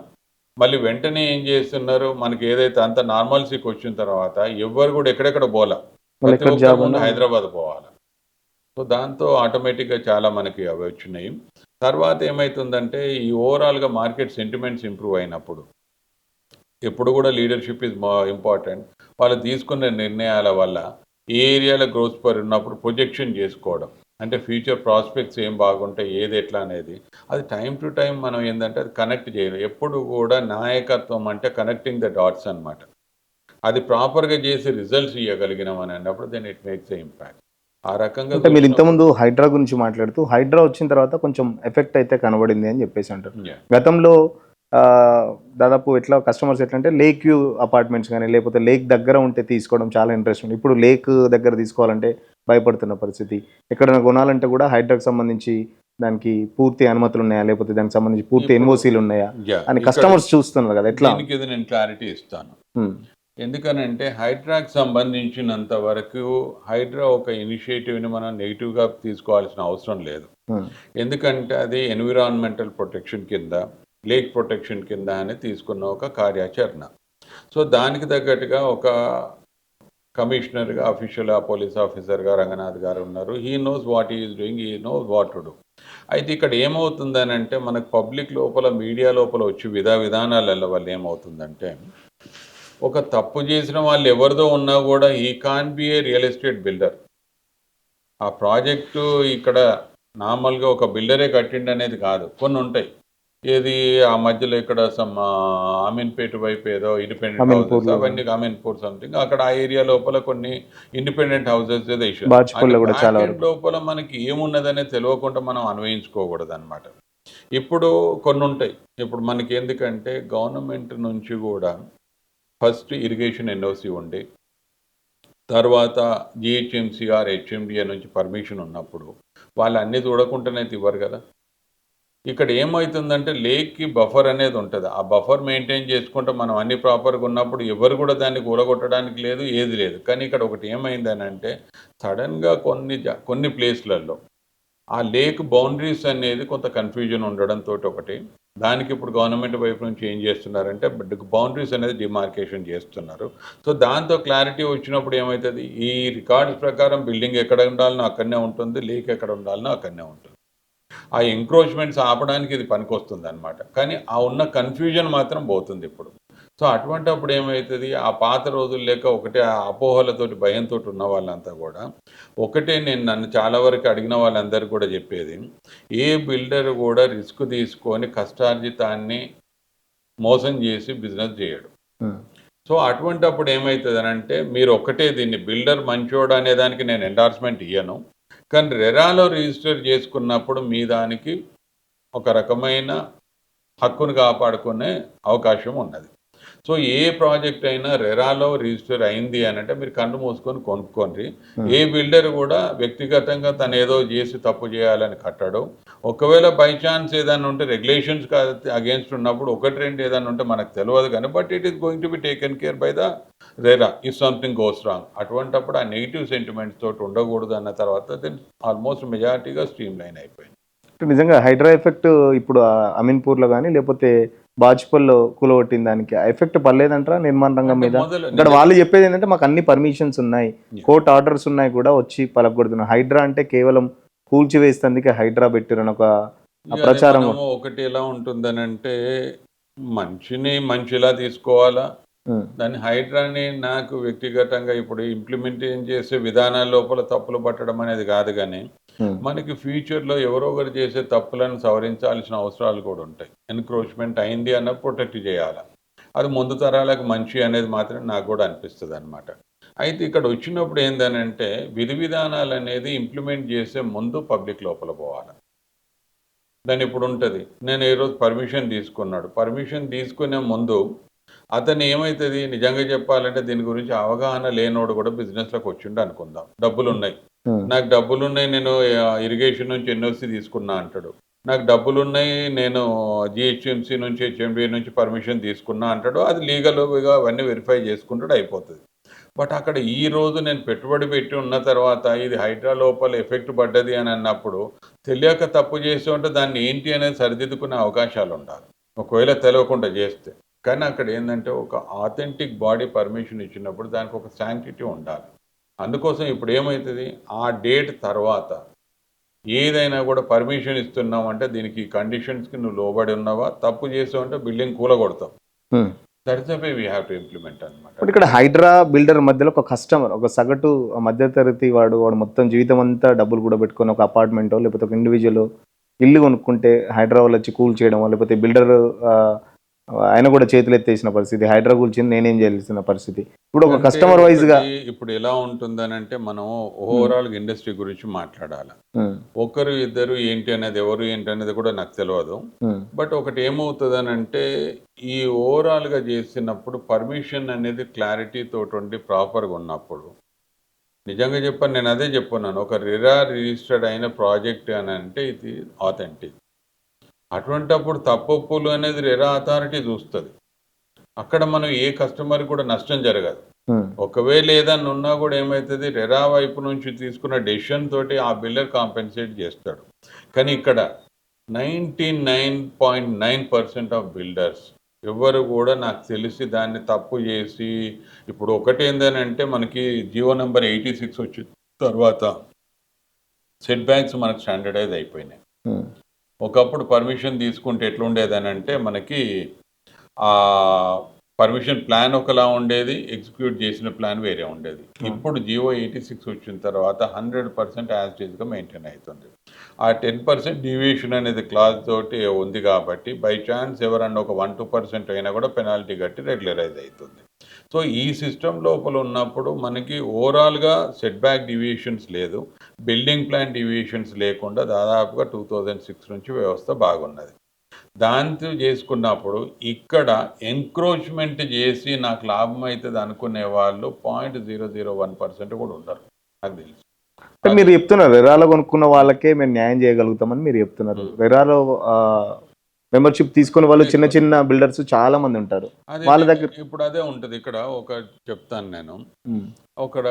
మళ్ళీ వెంటనే ఏం చేస్తున్నారు మనకి ఏదైతే అంత నార్మల్సీకి వచ్చిన తర్వాత ఎవ్వరు కూడా ఎక్కడెక్కడ పోలా. వాళ్ళు ప్రతి ఎక్కడ ఒక్కరు జాబ్ ముందు ఉన్నా హైదరాబాద్ పోవాలి. సో దాంతో ఆటోమేటిక్‌గా చాలా మనకి అవి వచ్చినాయి. తర్వాత ఏమైతుందంటే ఈ ఓవరాల్‌గా మార్కెట్ సెంటిమెంట్స్ ఇంప్రూవ్ అయినప్పుడు ఎప్పుడు కూడా లీడర్‌షిప్ ఈజ్ ఇంపార్టెంట్. వాళ్ళు తీసుకునే నిర్ణయాల వల్ల ఏ ఏరియాలో గ్రోత్ స్పర్ ఉన్నప్పుడు ప్రొజెక్షన్ చేసుకోవడం. అంటే ఫ్యూచర్ ప్రాస్పెక్ట్స్ ఏం బాగుంటాయి, ఏది ఎట్లా అనేది. అది టైమ్ టు టైమ్ మనం ఏందంటే అది కనెక్ట్ చేయాలి. ఎప్పుడు కూడా నాయకత్వం అంటే కనెక్టింగ్ ద డాట్స్ అన్నమాట. అది ప్రాపర్‌గా చేసి రిజల్ట్స్ ఇయ్యగలిగినాం అని అన్నప్పుడు then it makes a impact. ఆ రకంగా అంటే మీరు చూసినప్పుడు ఇంతకుముందు హైడ్రా గురించి మాట్లాడుతూ హైడ్రా వచ్చిన తర్వాత కొంచెం ఎఫెక్ట్ అయితే కనబడింది అని చెప్పేసి అంటారు. యాహ్! గతంలో దాదాపు ఎట్లా కస్టమర్స్ ఎట్లా అంటే లేక్ వ్యూ అపార్ట్మెంట్స్ కానీ లేకపోతే లేక్ దగ్గర ఉంటే తీసుకోవడం చాలా ఇంట్రెస్ట్ ఉంది. ఇప్పుడు లేక్ దగ్గర తీసుకోవాలంటే భయపడుతున్న పరిస్థితి. ఎక్కడైనా కొనాలంటే కూడా హైడ్రాకి సంబంధించి దానికి పూర్తి అనుమతులు ఉన్నాయా? లేకపోతే దానికి సంబంధించి పూర్తి ఇప్పుడు ఎన్ఓసీలు ఉన్నాయా? యాహ్! అని ఇక్కడ కస్టమర్స్ చూస్తున్నారు కదా ఎట్లా? దీనికి ఇది నేను క్లారిటీ ఇస్తాను. హ్మ్. ఎందుకనంటే హైడ్రాకి సంబంధించినంత వరకు హైడ్రా ఒక ఇనిషియేటివ్‌ని మనం నెగెటివ్‌గా తీసుకోవాల్సిన అవసరం లేదు. హ్మ్. ఎందుకంటే అది ఎన్విరాన్మెంటల్ ప్రొటెక్షన్ కింద, లేక్ ప్రొటెక్షన్ కింద అని తీసుకున్న ఒక కార్యాచరణ. సో దానికి తగ్గట్టుగా ఒక కమిషనర్‌గా అఫీషియల్ పోలీస్ ఆఫీసర్‌గా రంగనాథ్ గారు ఉన్నారు. He knows what he is doing. He knows what to do. అయితే ఇక్కడ ఏమవుతుందనంటే మనకు పబ్లిక్ లోపల, మీడియా లోపల వచ్చి విధానాల వల్ల ఏమవుతుందంటే ఒక తప్పు చేసిన వాళ్ళు ఎవరిదో ఉన్నా కూడా he can't be A real estate builder. ఆ ప్రాజెక్టు ఇక్కడ నార్మల్‌గా ఒక బిల్డరే కట్టిండనేది కాదు. కొన్నుంటాయి. ఏది ఆ మధ్యలో ఇక్కడ అమీన్‌పేట వైపు ఏదో ఇండిపెండెంట్ హౌసెస్ అమీన్పూర్‌లో అవన్నీ అమీన్‌పూర్ సంథింగ్ అక్కడ ఆ ఏరియా లోపల కొన్ని ఇండిపెండెంట్ హౌసెస్ ఏదో ఇష్యూ. అంటే బాచుపల్లిలో కూడా బ్యాక్ చాలా ఎండ్ వరకు. లోపల మనకి ఏమున్నదనేది తెలవకుండా మనం అన్వయించుకోకూడదనమాట. ఇప్పుడు కొన్నుంటాయి. ఇప్పుడు మనకెందుకంటే గవర్నమెంట్ నుంచి గూడా ఫస్ట్ ఇరిగేషన్ ఎన్ఓసి ఉండి తర్వాత జీహెచ్ఎంసీ ఆర్ హెచ్ఎండిఏ నుంచి పర్మిషన్ ఉన్నప్పుడు వాళ్ళు అన్నీ చూడకుండానైతే ఇవ్వరు కదా. ఇక్కడ ఏమవుతుందంటే లేక్‌కి బఫర్ అనేది ఉంటది. ఆ బఫర్ మెయింటైన్ చేసుకుంటూ మనం అన్ని ప్రాపర్‌గా ఉన్నప్పుడు ఎవరు కూడా దాన్ని కూలగొట్టడానికి లేదు, ఏది లేదు. కానీ ఇక్కడ ఒకటి ఏమైందనంటే సడెన్‌గా కొన్ని ప్లేస్‌లలో ఆ లేక్ బౌండరీస్ అనేది కొంత కన్‌ఫ్యూజన్ ఉండడంతోటి ఒకటి. దానికి ఇప్పుడు గవర్నమెంట్ వైపు నుంచి ఏం చేస్తున్నారంటే బౌండరీస్ అనేది డిమార్కేషన్ చేస్తున్నారు. సో, దాంతో క్లారిటీ వచ్చినప్పుడు ఏమైతది, ఈ రికార్డ్స్ ప్రకారం బిల్డింగ్ ఎక్కడ ఉండాలనో అక్కడనే ఉంటుంది. లేక్ ఎక్కడ ఉండాలనో అక్కడనే ఉంటుంది. ఆ ఎంక్రోచ్‌మెంట్స్ ఆపడానికి ఇది పనికొస్తుందనమాట. కానీ ఆ ఉన్న కన్‌ఫ్యూజన్ మాత్రం పోతుందిప్పుడు. సో, అటువంటప్పుడు ఏమైతది, ఆ పాత రోజులు లెక్క ఒకటే ఆ అపోహలతోటి, భయంతోటి ఉన్న వాళ్ళంతా గూడా, ఒకటే నన్ను చాలా వరకు అడిగిన వాళ్ళందరికీ కూడా చెప్పేది, ఏ బిల్డర్ గూడా రిస్క్ తీసుకొని కష్టార్జితాన్ని మోసం చేసి బిజినెస్ జేయడు. హ్మ్. సో, అటువంటప్పుడు ఏమైతదనంటే, మీరు ఒక్కటే దీన్ని బిల్డర్ మంచోడు అనే దానికి నేను ఎండార్స్‌మెంట్ ఇయ్యను. కానీ రెరాలో రిజిస్టర్ చేసుకున్నప్పుడు మీ దానికి ఒక రకమైన హక్కును కాపాడుకునే అవకాశం ఉన్నది. సో, ఏ ప్రాజెక్ట్ అయినా రెరాలో రిజిస్టర్ అయింది అనంటే మీరు కళ్ళు మూసుకొని కొనుక్కోండి. హ్మ్. ఏ బిల్డర్ కూడా వ్యక్తిగతంగా తనేదో చేసి తప్పు చేయాలని కట్టడు. ఒకవేళ బై ఛాన్స్ ఏదైనా ఉంటే రెగ్యులేషన్స్ అగెయిన్స్ట్ ఉన్నప్పుడు 1, 2 ఏదైనా ఉంటే మనకు తెలవదు గానీ but it is going to be taken care bye the RERA if something goes wrong. అటువంటప్పుడు ఆ నెగెటివ్ సెంటిమెంట్స్ తోటి ఉండకూడదు అన్న తర్వాత దెన్ ఆల్మోస్ట్ మెజారిటీగా స్ట్రీమ్ లైన్ అయిపోయింది. నిజంగా హైడ్రా ఎఫెక్ట్ ఇప్పుడు అమీన్పూర్‌లో గాని, లేపోతే బాచుపల్లిలో కూలగొట్టిన దానికి ఆ ఎఫెక్ట్ పడలేదంటారా నిర్మాణ రంగం అంటే మీద? మొదలు ఇక్కడ వాళ్ళు చెప్పేదేంటంటే మాకు అన్ని పర్మిషన్స్ ఉన్నాయి. Yeah. కోర్ట్ ఆర్డర్స్ ఉన్నాయి కూడా వచ్చి పలగొడుతున్నారు. హైడ్రా అంటే కేవలం కూల్చివేస్తందుకే హైడ్రా పెట్టిరని ఒక ఇక అదే ప్రచారం మనము కూడా. ఒకటి ఎలా ఉంటుందనంటే, మనిషిని మనిషిలా తీసుకోవాలా. హ్మ్. దాన్ని హైడ్రాని నాకు వ్యక్తిగతంగా ఇప్పుడు ఇంప్లిమెంటేషన్ చేసే విధానాల లోపల తప్పులు పట్టడం అనేది కాదు గానీ, హ్మ్. మనకి ఫ్యూచర్‌లో ఎవరో ఒకరు చేసే తప్పులను సవరించాల్సిన అవసరాలు కూడా ఉంటాయి. ఎన్‌క్రోచ్‌మెంట్ అయింది అన్నప్పుడు ప్రొటెక్ట్ చేయాల. అది ముందు తరాలకు మంచి అనేది మాత్రం నాకు కూడా అనిపిస్తుంది అనమాట. అయితే ఇక్కడ వచ్చినప్పుడు ఏందనంటే విధి విధానాలు అనేది ఇంప్లిమెంట్ చేసే ముందు పబ్లిక్ లోపల పోవాలి. దాని ఇప్పుడు ఉంటుంది, నేను ఏ రోజు పర్మిషన్ తీసుకున్నాడు, పర్మిషన్ తీసుకునే ముందు అతను ఏమవుతుంది, నిజంగా చెప్పాలంటే దీని గురించి అవగాహన లేనోడు కూడా బిజినెస్లోకి వచ్చిండు అనుకుందాం, డబ్బులు ఉన్నాయి, నాకు డబ్బులు ఉన్నాయి, నేను ఇరిగేషన్ నుంచి ఎన్ఓసి తీసుకున్నా అంటాడు, నాకు డబ్బులు ఉన్నాయి, నేను జిహెచ్ఎంసీ నుంచి హెచ్ఎండి నుంచి పర్మిషన్ తీసుకున్నా అంటాడు, అది లీగల్గా అవన్నీ వెరిఫై చేసుకుంటాడు, అయిపోతుంది. బట్ అక్కడ ఈ రోజు నేను పెట్టుబడి పెట్టి ఉన్న తర్వాత ఇది హైడ్రా లోపల ఎఫెక్ట్ పడ్డది అని అన్నప్పుడు తెలియక తప్పు చేసి ఉంటే దాన్ని ఏంటి అనేది సరిదిద్దుకునే అవకాశాలు ఉండాలి, ఒకవేళ తెలియకుండా చేస్తే. కానీ అక్కడ ఏంటంటే ఒక ఆథెంటిక్ బాడీ పర్మిషన్ ఇచ్చినప్పుడు దానికి ఒక శాంక్టిటీ ఉండాలి. అందుకోసం ఇప్పుడు ఏమవుతుంది, ఆ డేట్ తర్వాత ఏదైనా కూడా పర్మిషన్ ఇస్తున్నావు అంటే దీనికి ఈ కండిషన్స్కి నువ్వు లోబడి ఉన్నావా, తప్పు చేసావు అంటే బిల్డింగ్ కూలగొడతావు. That's the way we have to implement అనమాట. ఇక్కడ హైడ్రా బిల్డర్ మధ్యలో ఒక కస్టమర్, ఒక సగటు మధ్యతరగతి వాడు మొత్తం జీవితం అంతా డబ్బులు కూడా పెట్టుకొని ఒక అపార్ట్మెంటో లేకపోతే ఒక ఇండివిజువల్ ఇల్లు కొనుక్కుంటే హైడ్రా వాళ్ళు వచ్చి కూల్ చేయడం, లేకపోతే బిల్డర్ ఆయన కూడా చేతులు ఎత్తేసిన పరిస్థితి, హైడ్రా కూల్చింది నేనేం చేయాల్సిన పరిస్థితి. ఇప్పుడు ఒక కస్టమర్ వైజ్ గా ఇప్పుడు ఎలా ఉంటుందని అంటే మనం ఓవరాల్ ఇండస్ట్రీ గురించి మాట్లాడాలి. ఒకరు ఇద్దరు ఏంటి అనేది, ఎవరు ఏంటి అనేది కూడా నాకు తెలియదు. బట్ ఒకటి ఏమవుతుంది అని అంటే ఈ ఓవరాల్ గా చేసినప్పుడు పర్మిషన్ అనేది క్లారిటీ తోటి ఉండి ప్రాపర్గా ఉన్నప్పుడు, నిజంగా చెప్పాను, నేను అదే చెప్పున్నాను, ఒక రెరా రిజిస్టర్డ్ అయిన ప్రాజెక్ట్ అని అంటే ఇది ఆథెంటిక్. అటువంటప్పుడు తప్పులు అనేది రెరా అథారిటీ చూస్తుంది. అక్కడ మనం ఏ కస్టమర్ కూడా నష్టం జరగదు. ఒకవేళ ఏదన్నా ఉన్నా కూడా ఏమవుతుంది, రెరా వైపు నుంచి తీసుకున్న డెసిషన్ తోటి ఆ బిల్డర్ కాంపెన్సేట్ చేస్తాడు. కానీ ఇక్కడ 99.9% ఆఫ్ బిల్డర్స్ ఎవరు కూడా నాకు తెలిసి దాన్ని తప్పు చేసి, ఇప్పుడు ఒకటి ఏంటంటే మనకి జియో నెంబర్ 86 వచ్చిన తర్వాత సెట్ బ్యాక్స్ మనకు స్టాండర్డైజ్ అయిపోయినాయి. ఒకప్పుడు పర్మిషన్ తీసుకుంటే ఎట్లుండేదని అంటే మనకి ఆ పర్మిషన్ ప్లాన్ ఒకలా ఉండేది, ఎగ్జిక్యూట్ చేసిన ప్లాన్ వేరే ఉండేది. ఇప్పుడు జియో 86 వచ్చిన తర్వాత 100% యాజ్ టీజ్గా మెయింటైన్ అవుతుంది. ఆ 10% డీవియేషన్ అనేది క్లాజ్ తోటి ఉంది కాబట్టి బై ఛాన్స్ ఎవరన్నా ఒక 1-2% అయినా కూడా పెనాల్టీ కట్టి రెగ్యులరైజ్ అవుతుంది. సో ఈ సిస్టమ్ లోపల ఉన్నప్పుడు మనకి ఓవరాల్గా సెట్ బ్యాక్ డీవియేషన్స్ లేదు, బిల్డింగ్ ప్లాన్ డీవియేషన్స్ లేకుండా దాదాపుగా 2006 నుంచి వ్యవస్థ బాగున్నది. దాంతో చేసుకున్నప్పుడు ఇక్కడ ఎంక్రోచ్మెంట్ చేసి నాకు లాభం అవుతుంది అనుకునే వాళ్ళు 0.001% కూడా ఉంటారు నాకు తెలుసు. మీరు చెప్తున్నారు రెరాలో కొనుక్కున్న వాళ్ళకే మేము న్యాయం చేయగలుగుతామని మీరు చెప్తున్నారు. రెరాలో మెంబర్షిప్ తీసుకునే వాళ్ళు చిన్న చిన్న బిల్డర్స్ చాలా మంది ఉంటారు, వాళ్ళ దగ్గర ఇప్పుడు అదే ఉంటుంది. ఇక్కడ ఒక చెప్తాను నేను, అక్కడ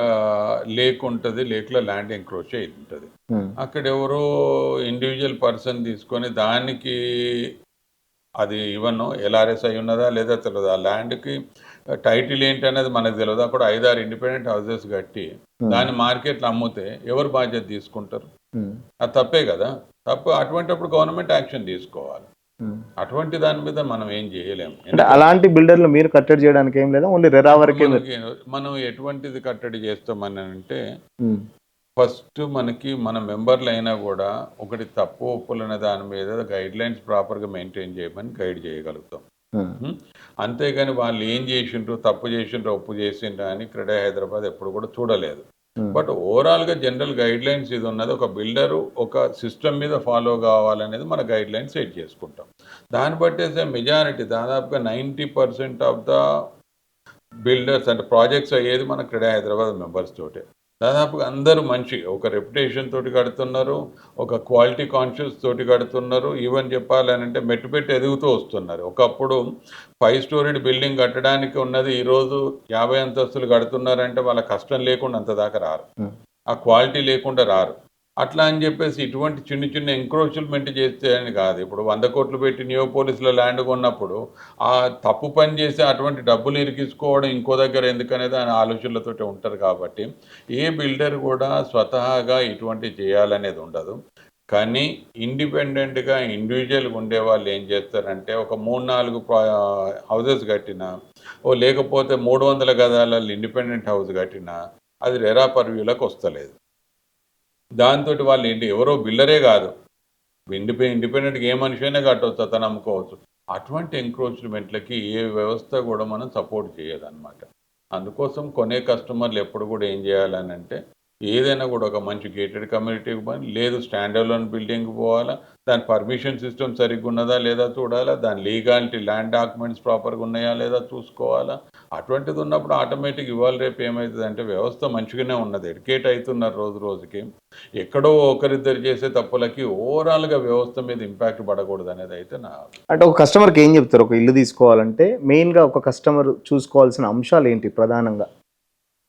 లేక్ ఉంటుంది, లేక్లో ల్యాండ్ ఎంక్రోచ్ అయి ఉంటుంది. అక్కడ ఎవరో ఇండివిజువల్ పర్సన్ తీసుకొని దానికి అది ఈవెన్ ఎల్ఆర్ఎస్ అయి ఉన్నదా లేదా తెలియదు, ఆ ల్యాండ్కి టైటిల్ ఏంటి అనేది మనకు తెలియదు. అక్కడ 5-6 ఇండిపెండెంట్ హౌసెస్ కట్టి దాని మార్కెట్లో అమ్మితే ఎవరు బాధ్యత తీసుకుంటారు? అది తప్పే కదా. తప్పు. అటువంటిప్పుడు గవర్నమెంట్ యాక్షన్ తీసుకోవాలి. అటువంటి దాని మీద మనం ఏం చేయలేము. అలాంటి బిల్డర్లు మీరు కట్టడి చేయడానికి ఏం లేదా, ఓన్లీ రెరా వరకే మనం ఎటువంటిది కట్టడి చేస్తామని అంటే ఫస్ట్ మనకి మన మెంబర్లు అయినా కూడా ఒకటి తప్పు ఒప్పులనే దాని మీద గైడ్ లైన్స్ ప్రాపర్గా మెయింటైన్ చేయమని గైడ్ చేయగలుగుతాం. అంతేగాని వాళ్ళు ఏం చేసిండ్రు, తప్పు చేసిండ్రు, ఒప్పు చేసిండ్రు అని క్రెడా హైదరాబాద్ ఎప్పుడు కూడా చూడలేదు. బట్ ఓవరాల్గా జనరల్ గైడ్ లైన్స్ ఇది ఉన్నది, ఒక బిల్డరు ఒక సిస్టమ్ మీద ఫాలో కావాలనేది మన గైడ్ లైన్స్ సెట్ చేసుకుంటాం. దాన్ని బట్టేసే మెజారిటీ దాదాపుగా 90% ఆఫ్ ద బిల్డర్స్ అంటే ప్రాజెక్ట్స్ అయ్యేది మన క్రెడా హైదరాబాద్ మెంబర్స్ తోటే. దాదాపుగా అందరూ మంచి ఒక రెప్యుటేషన్ తోటి కడుతున్నారు, ఒక క్వాలిటీ కాన్షియస్ తోటి కడుతున్నారు. ఈవెన్ చెప్పాలనంటే మెట్టు పెట్టి ఎదుగుతూ వస్తున్నారు. ఒకప్పుడు 5 స్టోరీడ్ బిల్డింగ్ కట్టడానికి ఉన్నది ఈరోజు 50 అంతస్తులు కడుతున్నారంటే వాళ్ళ కష్టం లేకుండా అంత దాకా రారు, ఆ క్వాలిటీ లేకుండా రారు. అట్లా అని చెప్పేసి ఇటువంటి చిన్న చిన్న ఎంక్రోచ్మెంట్ చేస్తే అని కాదు. ఇప్పుడు 100 కోట్లు పెట్టి నియోపోలిస్లో ల్యాండ్ కొన్నప్పుడు ఆ తప్పు పని చేసి అటువంటి డబ్బులు ఇరికించుకోవడం ఇంకో దగ్గర ఎందుకనేది ఆయన ఆలోచనలతో ఉంటారు. కాబట్టి ఏ బిల్డర్ కూడా స్వతహాగా ఇటువంటి చేయాలనేది ఉండదు. కానీ ఇండిపెండెంట్గా ఇండివిజువల్గా ఉండే వాళ్ళు ఏం చేస్తారంటే ఒక 3-4 హౌసెస్ కట్టినా, లేకపోతే 300 గదాల ఇండిపెండెంట్ హౌస్ కట్టినా అది రెరా పర్వ్యూలకు వస్తలేదు. దాంతో వాళ్ళు ఏంటి, ఎవరో బిల్డరే కాదు, ఇండిపెండెంట్గా ఏ మనిషి అయినా కట్టవచ్చు, అతను అమ్ముకోవచ్చు. అటువంటి ఎంక్రోచ్మెంట్లకి ఏ వ్యవస్థ కూడా మనం సపోర్ట్ చేయదన్నమాట. అందుకోసం కొనే కస్టమర్లు ఎప్పుడు కూడా ఏం చేయాలని అంటే ఏదైనా కూడా ఒక మంచి గేటెడ్ కమ్యూనిటీకి పోయి లేదు స్టాండ్ అలోన్ బిల్డింగ్కి పోవాలా, దాని పర్మిషన్ సిస్టమ్ సరిగ్గా ఉన్నదా లేదా చూడాలా, దాని లీగాలిటీ ల్యాండ్ డాక్యుమెంట్స్ ప్రాపర్గా ఉన్నాయా లేదా చూసుకోవాలా. అటువంటిది ఉన్నప్పుడు ఆటోమేటిక్ ఇవాళ రేపు ఏమవుతుంది అంటే వ్యవస్థ మంచిగానే ఉన్నది, ఎడ్యుకేట్ అవుతున్నారు రోజు రోజుకి. ఎక్కడో ఒకరిద్దరు చేసే తప్పులకి ఓవరాల్గా వ్యవస్థ మీద ఇంపాక్ట్ పడకూడదు అనేది అయితే నా అంటే ఒక కస్టమర్కి ఏం చెప్తారు ఒక ఇల్లు తీసుకోవాలంటే మెయిన్గా ఒక కస్టమర్ చూసుకోవాల్సిన అంశాలు ఏంటి ప్రధానంగా?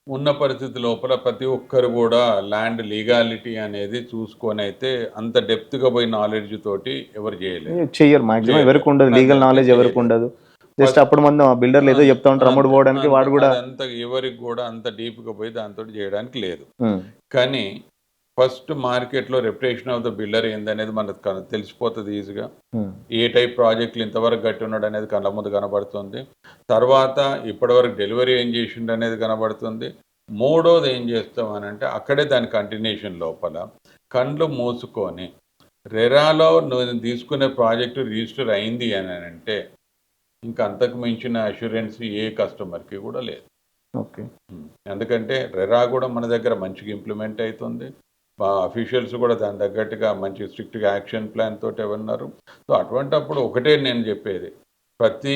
ఉన్న పరిస్థితి లోపల ప్రతి ఒక్కరు కూడా ల్యాండ్ లీగాలిటీ అనేది చూసుకొని అయితే అంత డెప్త్గా పోయి నాలెడ్జ్ తోటి ఎవరు చేయలేరు. చెయ్యరు మాక్సిమం, ఎవరికి ఉండదు లీగల్ నాలెడ్జ్, ఎవరికి ఉండదు. జస్ట్ అప్పుడు మనం ఆ బిల్డర్లు ఏదో చెప్తా ఉంటారు అమ్ముడు పోవడానికి, వాడు కూడా అంత ఎవరికి కూడా అంత డీప్గా పోయి దాంతో చేయడానికి లేదు. కానీ ఫస్ట్ మార్కెట్లో రెప్యుటేషన్ ఆఫ్ ద బిల్డర్ ఏందనేది మనకు తెలిసిపోతుంది ఈజీగా. ఏ టైప్ ప్రాజెక్టులు ఇంతవరకు కట్టి ఉన్నాడు అనేది కళ్ళ ముందు కనబడుతుంది. తర్వాత ఇప్పటివరకు డెలివరీ ఏం చేసిండు అనేది కనబడుతుంది. మూడోది ఏం చేస్తామని అంటే అక్కడే దాని కంటిన్యూషన్ లోపల కండ్లు మూసుకొని రెరాలో నువ్వు తీసుకునే ప్రాజెక్టు రిజిస్టర్ అయింది అని అంటే ఇంకా అంతకు మించిన అష్యూరెన్స్ ఏ కస్టమర్కి కూడా లేదు. ఓకే. ఎందుకంటే రెరా కూడా మన దగ్గర మంచిగా ఇంప్లిమెంట్ అవుతుంది, అఫీషియల్స్ కూడా దాని తగ్గట్టుగా మంచి స్ట్రిక్ట్గా యాక్షన్ ప్లాన్ తోటి ఉన్నారు. సో అటువంటప్పుడు ఒకటే నేను చెప్పేది, ప్రతి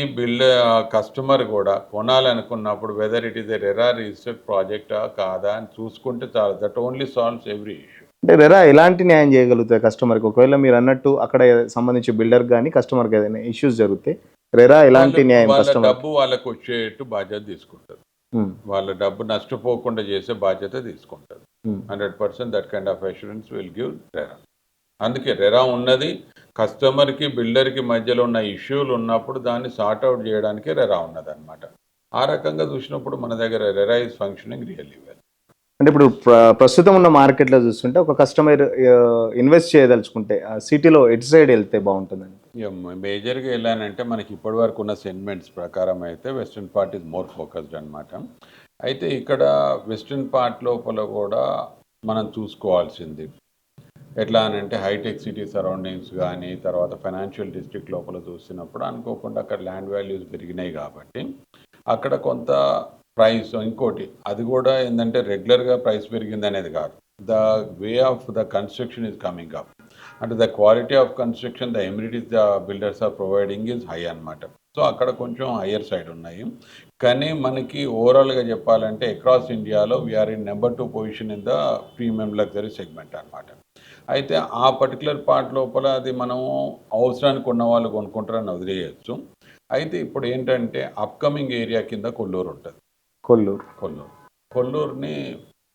కస్టమర్ కూడా కొనాలనుకున్నప్పుడు whether it is a RERA registered ప్రాజెక్టా కాదా అని చూసుకుంటే చాలు. That only solves every issue. అంటే రెరా ఎలాంటి న్యాయం చేయగలుగుతాయి కస్టమర్కి? ఒకవేళ మీరు అన్నట్టు అక్కడ సంబంధించి బిల్డర్ కానీ కస్టమర్కి ఏదైనా ఇష్యూస్ జరిగితే రెరా ఎలాంటి న్యాయం? వాళ్ళ డబ్బు వాళ్ళకు వచ్చేట్టు బాధ్యత తీసుకుంటారు, వాళ్ళ డబ్బు నష్టపోకుండా చేసే బాధ్యత తీసుకుంటారు. 100% that kind of assurance will give RERA. అందుకే రెరా ఉన్నది కస్టమర్కి బిల్డర్కి మధ్యలో ఉన్న ఇష్యూలు ఉన్నప్పుడు దాన్ని సార్ట్అవుట్ చేయడానికి రెరా ఉన్నది అనమాట. ఆ రకంగా చూసినప్పుడు మన దగ్గర RERA is functioning really well. అంటే ఇప్పుడు ప్రస్తుతం ఉన్న మార్కెట్లో చూస్తుంటే ఒక కస్టమర్ ఇన్వెస్ట్ చేయదలుచుకుంటే సిటీలో ఎటు సైడ్ వెళ్తే బాగుంటుందండి? మేజర్గా వెళ్ళానంటే మనకి ఇప్పటి వరకు ఉన్న సెగ్మెంట్స్ ప్రకారం అయితే western part is more focused అనమాట. అయితే ఇక్కడ వెస్ట్రన్ పార్ట్ లోపల కూడా మనం చూసుకోవాల్సింది ఎట్లా అని అంటే హైటెక్ సిటీ సరౌండింగ్స్ కానీ తర్వాత ఫైనాన్షియల్ డిస్ట్రిక్ట్ లోపల చూసినప్పుడు అనుకోకుండా అక్కడ ల్యాండ్ వాల్యూస్ పెరిగినాయి కాబట్టి అక్కడ కొంత ప్రైస్, ఇంకోటి అది కూడా ఏంటంటే రెగ్యులర్గా ప్రైస్ పెరిగింది అనేది కాదు, the way of the construction is coming up, అంటే the quality of construction, the amenities the builders are providing is high అనమాట. సో అక్కడ కొంచెం హయ్యర్ సైడ్ ఉన్నాయి. కానీ మనకి ఓవరాల్గా చెప్పాలంటే అక్రాస్ ఇండియాలో we're in number 2 position in the premium luxury segment అనమాట. అయితే ఆ పర్టికులర్ పార్ట్ లోపల అది మనం అవసరానికి ఉన్న వాళ్ళు కొనుక్కుంటారని వదిలేయచ్చు. అయితే ఇప్పుడు ఏంటంటే అప్కమింగ్ ఏరియా కింద కొల్లూరు ఉంటుంది. కొల్లూరుని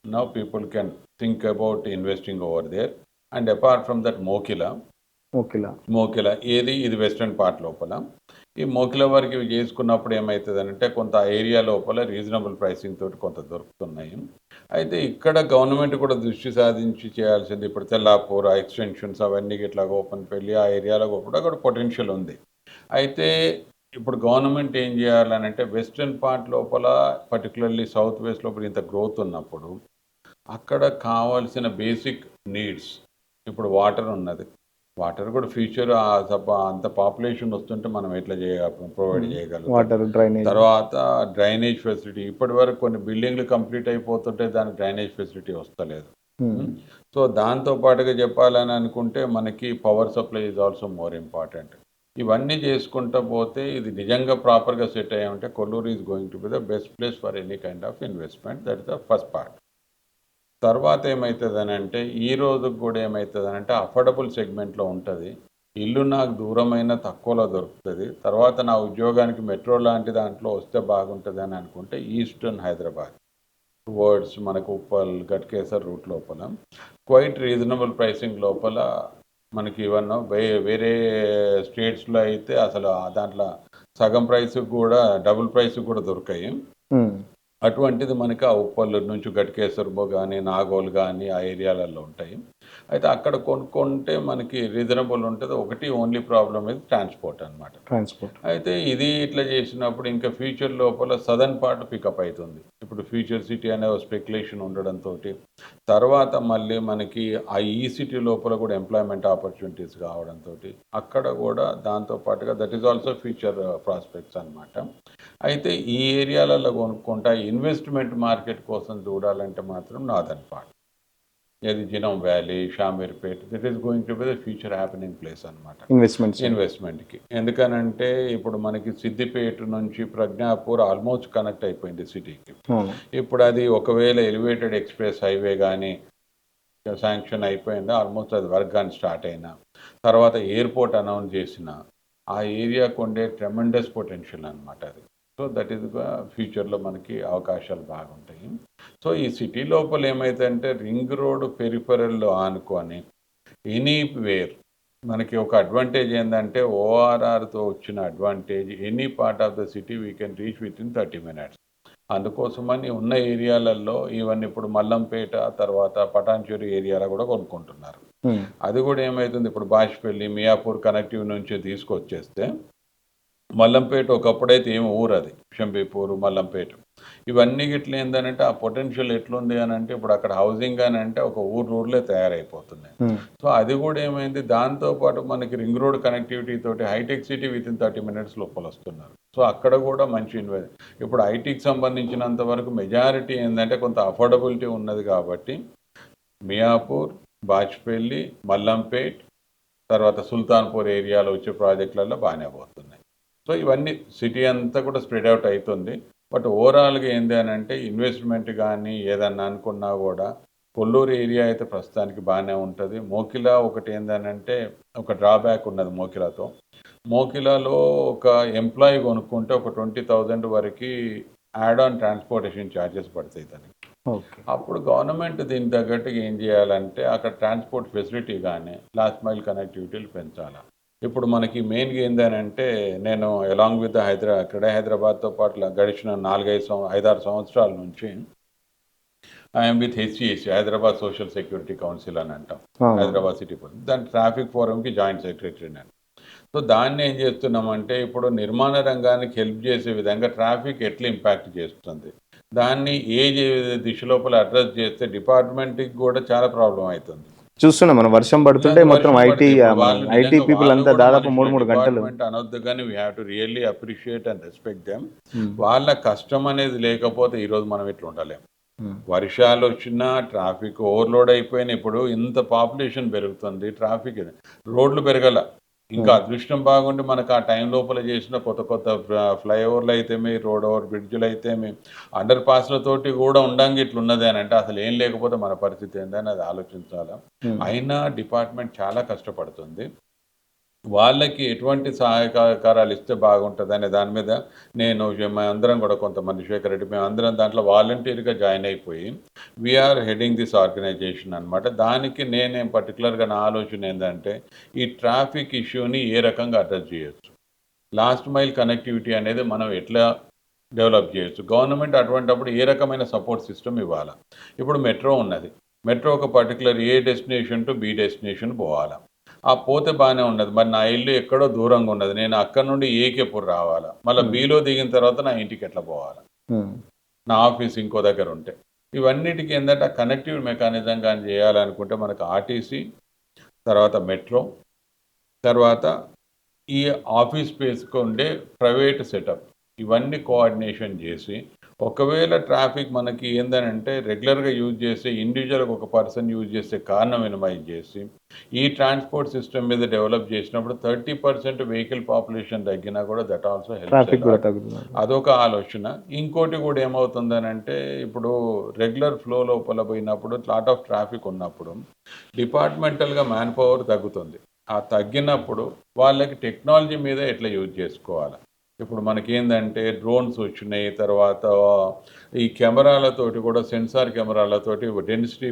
now people can think about investing over there. And apart from that Mokila ఏది ఇది వెస్ట్రన్ పార్ట్ లోపల. ఈ మోకిల వరకు ఇవి చేసుకున్నప్పుడు ఏమవుతుంది అంటే కొంత ఏరియా లోపల రీజనబుల్ ప్రైసింగ్ తోటి కొంత దొరుకుతున్నాయి. అయితే ఇక్కడ గవర్నమెంట్ కూడా దృష్టి సాధించి చేయాల్సింది ఇప్పుడు తెల్లాపూర్ ఎక్స్టెన్షన్స్ అవన్నీ ఇట్లా ఓపెన్ పెళ్ళి ఆ ఏరియాలో కూడా అక్కడ పొటెన్షియల్ ఉంది. అయితే ఇప్పుడు గవర్నమెంట్ ఏం చేయాలని అంటే వెస్ట్రన్ పార్ట్ లోపల పర్టికులర్లీ సౌత్ వెస్ట్ లోపల ఇంత గ్రోత్ ఉన్నప్పుడు అక్కడ కావాల్సిన బేసిక్ నీడ్స్, ఇప్పుడు వాటర్ ఉన్నది, వాటర్ కూడా ఫ్యూచర్ అంత పాపులేషన్ వస్తుంటే మనం ఎట్లా ప్రొవైడ్ చేయగలుగుతాం. తర్వాత డ్రైనేజ్ ఫెసిలిటీ, ఇప్పటి వరకు కొన్ని బిల్డింగ్లు కంప్లీట్ అయిపోతుంటే దానికి డ్రైనేజ్ ఫెసిలిటీ వస్తలేదు. సో దాంతో పాటుగా చెప్పాలని అనుకుంటే మనకి power supply is also more important. ఇవన్నీ చేసుకుంటూ పోతే ఇది నిజంగా ప్రాపర్గా సెట్ అయ్యామంటే Kollur is going to be the best place for any kind of investment. That is the first part. తర్వాత ఏమవుతుందని అంటే ఈ రోజుకి కూడా ఏమవుతుందని అంటే అఫోర్డబుల్ సెగ్మెంట్లో ఉంటుంది, ఇల్లు నాకు దూరమైన తక్కువలో దొరుకుతుంది, తర్వాత నా ఉద్యోగానికి మెట్రో లాంటి దాంట్లో వస్తే బాగుంటుంది అని అనుకుంటే ఈస్టర్న్ హైదరాబాద్ టువర్డ్స్ మనకు ఉప్పల్ గట్కేసర్ రూట్ లోపల క్వైట్ రీజనబుల్ ప్రైసింగ్ లోపల మనకి ఇవన్నీ వేరే స్టేట్స్లో అయితే అసలు దాంట్లో సగం ప్రైస్కి కూడా డబుల్ ప్రైస్కి కూడా దొరికాయి. అటువంటిది మనకి ఆ ఉప్పల్ నుంచి గట్కేసర్బో కానీ నాగోల్ కానీ ఆ ఏరియాలలో ఉంటాయి. అయితే అక్కడ కొనుక్కుంటే మనకి రీజనబుల్ ఉంటుంది. ఒకటి ఓన్లీ ప్రాబ్లమ్ ఇది ట్రాన్స్‌పోర్ట్ అనమాట. ట్రాన్స్‌పోర్ట్. అయితే ఇది ఇట్లా చేసినప్పుడు ఇంకా ఫ్యూచర్ లోపల సదర్న్ పార్ట్ పికప్ అవుతుంది. ఇప్పుడు ఫ్యూచర్ సిటీ అనే ఒక స్పెక్యులేషన్ ఉండడంతోటి, తర్వాత మళ్ళీ మనకి ఆ ఈ సిటీ లోపల కూడా ఎంప్లాయ్‌మెంట్ ఆపర్చునిటీస్ కావడంతోటి, అక్కడ కూడా దాంతో పాటుగా that is also future prospects అనమాట. అయితే ఈ ఏరియాలలో కొనుక్కుంటా ఇన్వెస్ట్‌మెంట్ మార్కెట్ కోసం చూడాలంటే మాత్రం నార్దర్న్ పార్ట్. ఏది Genome Valley, Shamirpet that is going to be the future happening place అనమాట. ఇన్వెస్ట్మెంట్స్. ఇన్వెస్ట్మెంట్‌కి. ఎందుకనంటే ఇప్పుడు మనకి సిద్దిపేట నుంచి ప్రజ్ఞాపూర్ ఆల్మోస్ట్ కనెక్ట్ అయిపోయింది సిటీకి. అవును. ఇప్పుడు అది ఒకవేళ ఎలివేటెడ్ ఎక్స్‌ప్రెస్ హైవే గానీ శాంక్షన్ అయిపోయిందా, ఆల్మోస్ట్ అది వర్క్ గాని స్టార్ట్ అయినా, తర్వాత ఎయిర్‌పోర్ట్ అనౌన్స్ చేసినా, ఆ ఏరియాకు ఉండే ట్రెమెండస్ పొటెన్షియల్ అనమాట అది. సో దట్ ఈస్ ఫ్యూచర్‌లో మనకి అవకాశాలు బాగుంటాయి. సో ఈ సిటీ లోపల ఏమైందంటే రింగ్ రోడ్ పెరిఫెరల్‌లో ఆనుకొని ఎనీవేర్ మనకి ఒక అడ్వాంటేజ్ ఏందంటే ఓఆర్ఆర్‌తో వచ్చిన advantage any part of the city we can reach within 30 minutes. అందుకోసమని ఉన్న ఏరియాలలో ఈవెన్ ఇప్పుడు మల్లంపేట, తర్వాత పటాన్‌చెరు ఏరియాలో కూడా కొనుక్కుంటున్నారు. హ్మ్. అది కూడా ఏమైతుంది ఇప్పుడు బాచ్‌పల్లి, మియాపూర్ కనెక్టివ్ నుంచి తీసుకొచ్చేస్తే మల్లంపేట ఒకప్పుడైతే ఏమి ఊరది. షంబీపూరు, మల్లంపేట. ఇవన్నీ గిట్ల ఏందనంటే ఆ పొటెన్షియల్ ఎట్లుంది అనంటే ఇప్పుడు అక్కడ హౌసింగ్ అనంటే ఒక ఊర్లే తయారైపోతున్నాయి. హ్మ్. సో అది కూడా ఏమైంది దాంతో పాటు మనకి రింగ్ రోడ్ కనెక్టివిటీ తోటి హైటెక్ సిటీ వితిన్ 30 మినిట్స్ లోపల వస్తున్నారు. సో అక్కడ కూడా మంచి ఇప్పుడు ఐటీకి సంబంధించినంత వరకు మెజారిటీ ఏందంటే కొంత అఫోర్డబిలిటీ ఉన్నది కాబట్టి మియాపూర్, బాచ్‌పల్లి, మల్లంపేట్, తర్వాత సుల్తాన్పూర్ ఏరియాలో వచ్చే ప్రాజెక్టులలో బాగానే పోతున్నాయి. సో ఇవన్నీ సిటీ అంతా కూడా స్ప్రెడ్ అవుట్ అవుతుంది. బట్ ఓవరాల్‌గా ఏంది అనంటే ఇన్వెస్ట్‌మెంట్ గానీ ఏదన్నా అనుకున్నా కూడా కొల్లూరు ఏరియా అయితే ప్రస్తుతానికి బాగానే ఉంటది. మోకిలా ఒకటి ఏందనంటే ఒక డ్రాబ్యాక్ ఉన్నది మోకిలాతో. మోకిలాలో ఒక ఎంప్లాయీ కొనుక్కుంటే ఒక 20,000 వరకి యాడ్ ఆన్ ట్రాన్స్‌పోర్టేషన్ చార్జెస్ పడతాయి దానికి. ఓకే. అప్పుడు గవర్నమెంట్ దీనికి తగ్గట్టుగా ఏం చేయాలంటే అక్కడ ట్రాన్స్‌పోర్ట్ ఫెసిలిటీ గానీ, లాస్ట్ మైల్ కనెక్టివిటీలు పెంచాల. ఇప్పుడు మనకి మెయిన్‌గా ఏందనంటే నేను అలాంగ్ విత్ హైదరాబాద్‌తో పాటు గడిచిన 5, 6 సంవత్సరాల నుంచి I'm with HCSC Hyderabad social security council అని అంటాం. అవును. Hyderabad city police. దాని ట్రాఫిక్ ఫోరంకి జాయింట్ సెక్రటరీ నేను. సో దాన్ని ఏం చేస్తున్నామంటే ఇప్పుడు నిర్మాణ రంగానికి హెల్ప్ చేసే విధంగా ట్రాఫిక్ ఎట్లా ఇంపాక్ట్ చేస్తుంది. దాన్ని ఏ దిశ లోపల అడ్రస్ చేస్తే డిపార్ట్మెంట్‌కి కూడా చాలా ప్రాబ్లమ్ అవుతుంది. చూస్తున్నాం మనం వర్షం పడుతుంటే మొత్తం ఐటీ పీపుల్ అంతా దాదాపు 3 గంటలు. డిపార్ట్మెంట్ అనొద్దు కానీ we have to really appreciate and respect them. హ్మ్. వాళ్ళ కష్టం అనేది లేకపోతే ఈరోజు మనం ఇట్లా ఉండలేం. హ్మ్. వర్షాలు వచ్చినా ట్రాఫిక్ ఓవర్లోడ్ అయిపోయినా ఇప్పుడు ఇంత పాపులేషన్ పెరుగుతుంది. ట్రాఫిక్ రోడ్లు పెరగల. ఇంకా అదృష్టం బాగుండి మనకు ఆ టైం లోపల చేసిన కొత్త ఫ్లైఓవర్లు అయితేమి, రోడ్ ఓవర్ బ్రిడ్జ్‌లు అయితేమి, అండర్ పాస్‌లతోటి కూడా ఉండంగా ఇట్లున్నది అని అంటే అసలు ఏం లేకపోతే మన పరిస్థితి ఏందని అది ఆలోచించాలా. అయినా డిపార్ట్మెంట్ చాలా కష్టపడుతుంది. వాళ్ళకి ఎటువంటి సహాయకారాలు ఇస్తే బాగుంటదనే దాని మీద మేమందరం కూడా కొంతమంది శేఖర్ రెడ్డి మేమందరం దాంట్లో వాలంటీర్‌గా జాయిన్ అయిపోయి వీఆర్ హెడింగ్ దిస్ ఆర్గనైజేషన్ అనమాట. దానికి నేనేం పర్టికులర్‌గా నా ఆలోచన ఏందంటే ఈ ట్రాఫిక్ ఇష్యూని ఏ రకంగా అడ్రస్ చేయొచ్చు. లాస్ట్ మైల్ కనెక్టివిటీ అనేది మనం ఎట్లా డెవలప్ చేయొచ్చు. గవర్నమెంట్ అటువంటప్పుడు ఏ రకమైన సపోర్ట్ సిస్టమ్ ఇవ్వాలా. ఇప్పుడు మెట్రో ఉన్నది. మెట్రో ఒక particular A destination to be destination పోవాలా. పోతే బాగానే ఉన్నది. మరి నా ఇల్లు ఎక్కడో దూరంగా ఉన్నది. నేను అక్కడి నుండి ఏకి ఎప్పుడు రావాలా? మళ్ళీ బిలో దిగిన తర్వాత నా ఇంటికి ఎట్లా పోవాలా? నా ఆఫీస్ ఇంకో దగ్గర ఉంటే. ఇవన్నిటికి ఏందంటే కనెక్టివ్ మెకానిజం గాని చేయాలనుకుంటే మనకు ఆర్టీసీ, తర్వాత మెట్రో, తర్వాత ఈ ఆఫీస్ స్పేస్‌కి ఉండే ప్రైవేట్ సెటప్ ఇవన్నీ కోఆర్డినేషన్ చేసి ఒకవేళ ట్రాఫిక్ మనకి ఏందనంటే రెగ్యులర్‌గా యూజ్ చేసే ఇండివిడ్యువల్‌గా ఒక పర్సన్ యూజ్ చేసే కార్‌ను మినిమైజ్ చేసి ఈ ట్రాన్స్‌పోర్ట్ సిస్టమ్ మీద డెవలప్ చేసినప్పుడు 30% వెహికల్ పాపులేషన్ తగ్గినా కూడా దట్ ఆల్సో ట్రాఫిక్ కూడా హెల్ప్స్. తగ్గుతుంది. అదొక ఆలోచన. ఇంకోటి కూడా ఏమవుతుందనంటే ఇప్పుడు రెగ్యులర్ ఫ్లో లోపల పోయినప్పుడు లాట్ ఆఫ్ ట్రాఫిక్ ఉన్నప్పుడు డిపార్ట్మెంటల్‌గా మ్యాన్ పవర్ తగ్గుతుంది. ఆ తగ్గినప్పుడు వాళ్ళకి టెక్నాలజీ మీద ఎట్లా యూజ్ చేసుకోవాలా? ఇప్పుడు మనకేందంటే డ్రోన్స్ వచ్చినాయి, తర్వాత ఈ డ్రోన్స్ వచ్చినాయి, తర్వాత ఈ కెమెరాలతోటి కూడా సెన్సార్ కెమెరాలతోటి డెన్సిటీ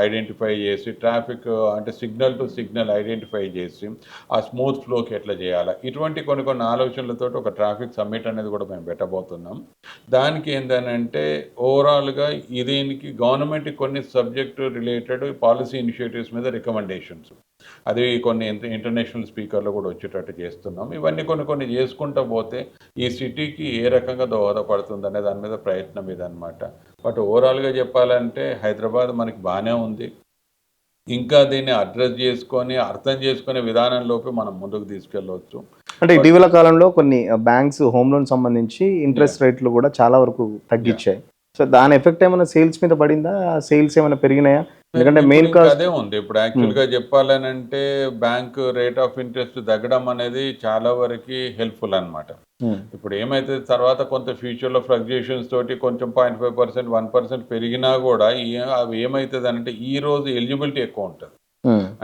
ఐడెంటిఫై చేసి ట్రాఫిక్ అంటే సిగ్నల్ టు సిగ్నల్ ఐడెంటిఫై చేసి ఆ స్మూత్ ఫ్లోకి ఎట్లా చేయాలి, ఇటువంటి కొన్ని ఆలోచనలతో ఒక ట్రాఫిక్ సమ్మిట్ అనేది కూడా మేము పెట్టబోతున్నాం. దానికి ఏంటంటే ఓవరాల్గా దీనికి గవర్నమెంట్కి కొన్ని సబ్జెక్ట్ రిలేటెడ్ పాలసీ ఇనిషియేటివ్స్ మీద రికమెండేషన్స్, అది కొన్ని ఇంటర్నేషనల్ స్పీకర్లు కూడా వచ్చేటట్టు చేస్తున్నాం. ఇవన్నీ కొన్ని చేసుకుంటూ పోతే ఈ సిటీకి ఏ రకంగా దోహదపడుతుంది అనే దాని మీద ప్రయత్నం ఇదనమాట. బట్ ఓవరాల్గా చెప్పాలంటే హైదరాబాద్ మనకి బాగానే ఉంది. ఇంకా దీన్ని అడ్రస్ చేసుకొని అర్థం చేసుకునే విధానంలోకి మనం ముందుకు తీసుకెళ్ళవచ్చు. అంటే ఇటీవల కాలంలో కొన్ని బ్యాంక్స్ హోమ్ లోన్ సంబంధించి ఇంట్రెస్ట్ రేట్లు కూడా చాలా వరకు తగ్గించాయి. సో దాని ఎఫెక్ట్ ఏమైనా సేల్స్ మీద పడిందా? సేల్స్ ఏమైనా పెరిగినాయా? ఎందుకంటే మెయిన్ కాస్ట్ అదే ఉంది. ఇప్పుడు యాక్చువల్గా చెప్పాలనంటే బ్యాంక్ రేట్ ఆఫ్ ఇంట్రెస్ట్ తగ్గడం అనేది చాలా వరకు హెల్ప్ఫుల్ అనమాట. ఇప్పుడు ఏమైతే తర్వాత కొంత ఫ్యూచర్లో ఫ్లక్చుయేషన్స్ తోటి కొంచెం 0.5%, 1% పెరిగినా కూడా అవి ఏమవుతుంది అంటే ఈ రోజు ఎలిజిబిలిటీ ఎక్కువ ఉంటుంది.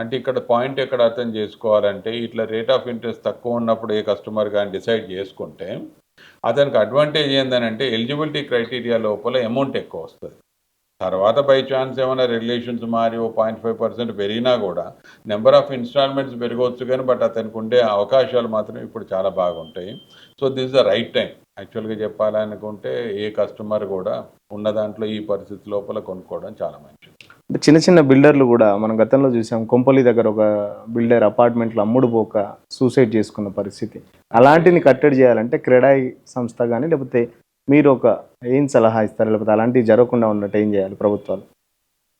అంటే ఇక్కడ పాయింట్ ఎక్కడ అర్థం చేసుకోవాలంటే ఇట్లా రేట్ ఆఫ్ ఇంట్రెస్ట్ తక్కువ ఉన్నప్పుడు ఏ కస్టమర్ కానీ డిసైడ్ చేసుకుంటే అతనికి అడ్వాంటేజ్ ఏంటంటే ఎలిజిబిలిటీ క్రైటీరియా లోపల అమౌంట్ ఎక్కువ వస్తుంది. తర్వాత బై ఛాన్స్ ఏమైనా రెగ్యులేషన్స్ మారి 0.5% పెరిగినా కూడా నెంబర్ ఆఫ్ ఇన్స్టాల్మెంట్స్ పెరగవచ్చు కానీ బట్ అతనికి ఉండే అవకాశాలు మాత్రం ఇప్పుడు చాలా బాగుంటాయి. So this the right time యాక్చువల్గా చెప్పాలనుకుంటే ఏ కస్టమర్ కూడా ఉన్న దాంట్లో ఈ పరిస్థితి లోపల కొనుక్కోవడం చాలా మంచిది. చిన్న చిన్న బిల్డర్లు కూడా మనం గతంలో చూసాం. కొంపల్లి దగ్గర ఒక బిల్డర్ అపార్ట్మెంట్లు అమ్ముడు పోక సూసైడ్ చేసుకున్న పరిస్థితి. అలాంటిని కట్టడి చేయాలంటే క్రెడాయి సంస్థ కానీ లేకపోతే మీరు ఏం సలహా ఇస్తారు? లేకపోతే అలాంటివి జరగకుండా ఉన్నట్టు ఏం చేయాలి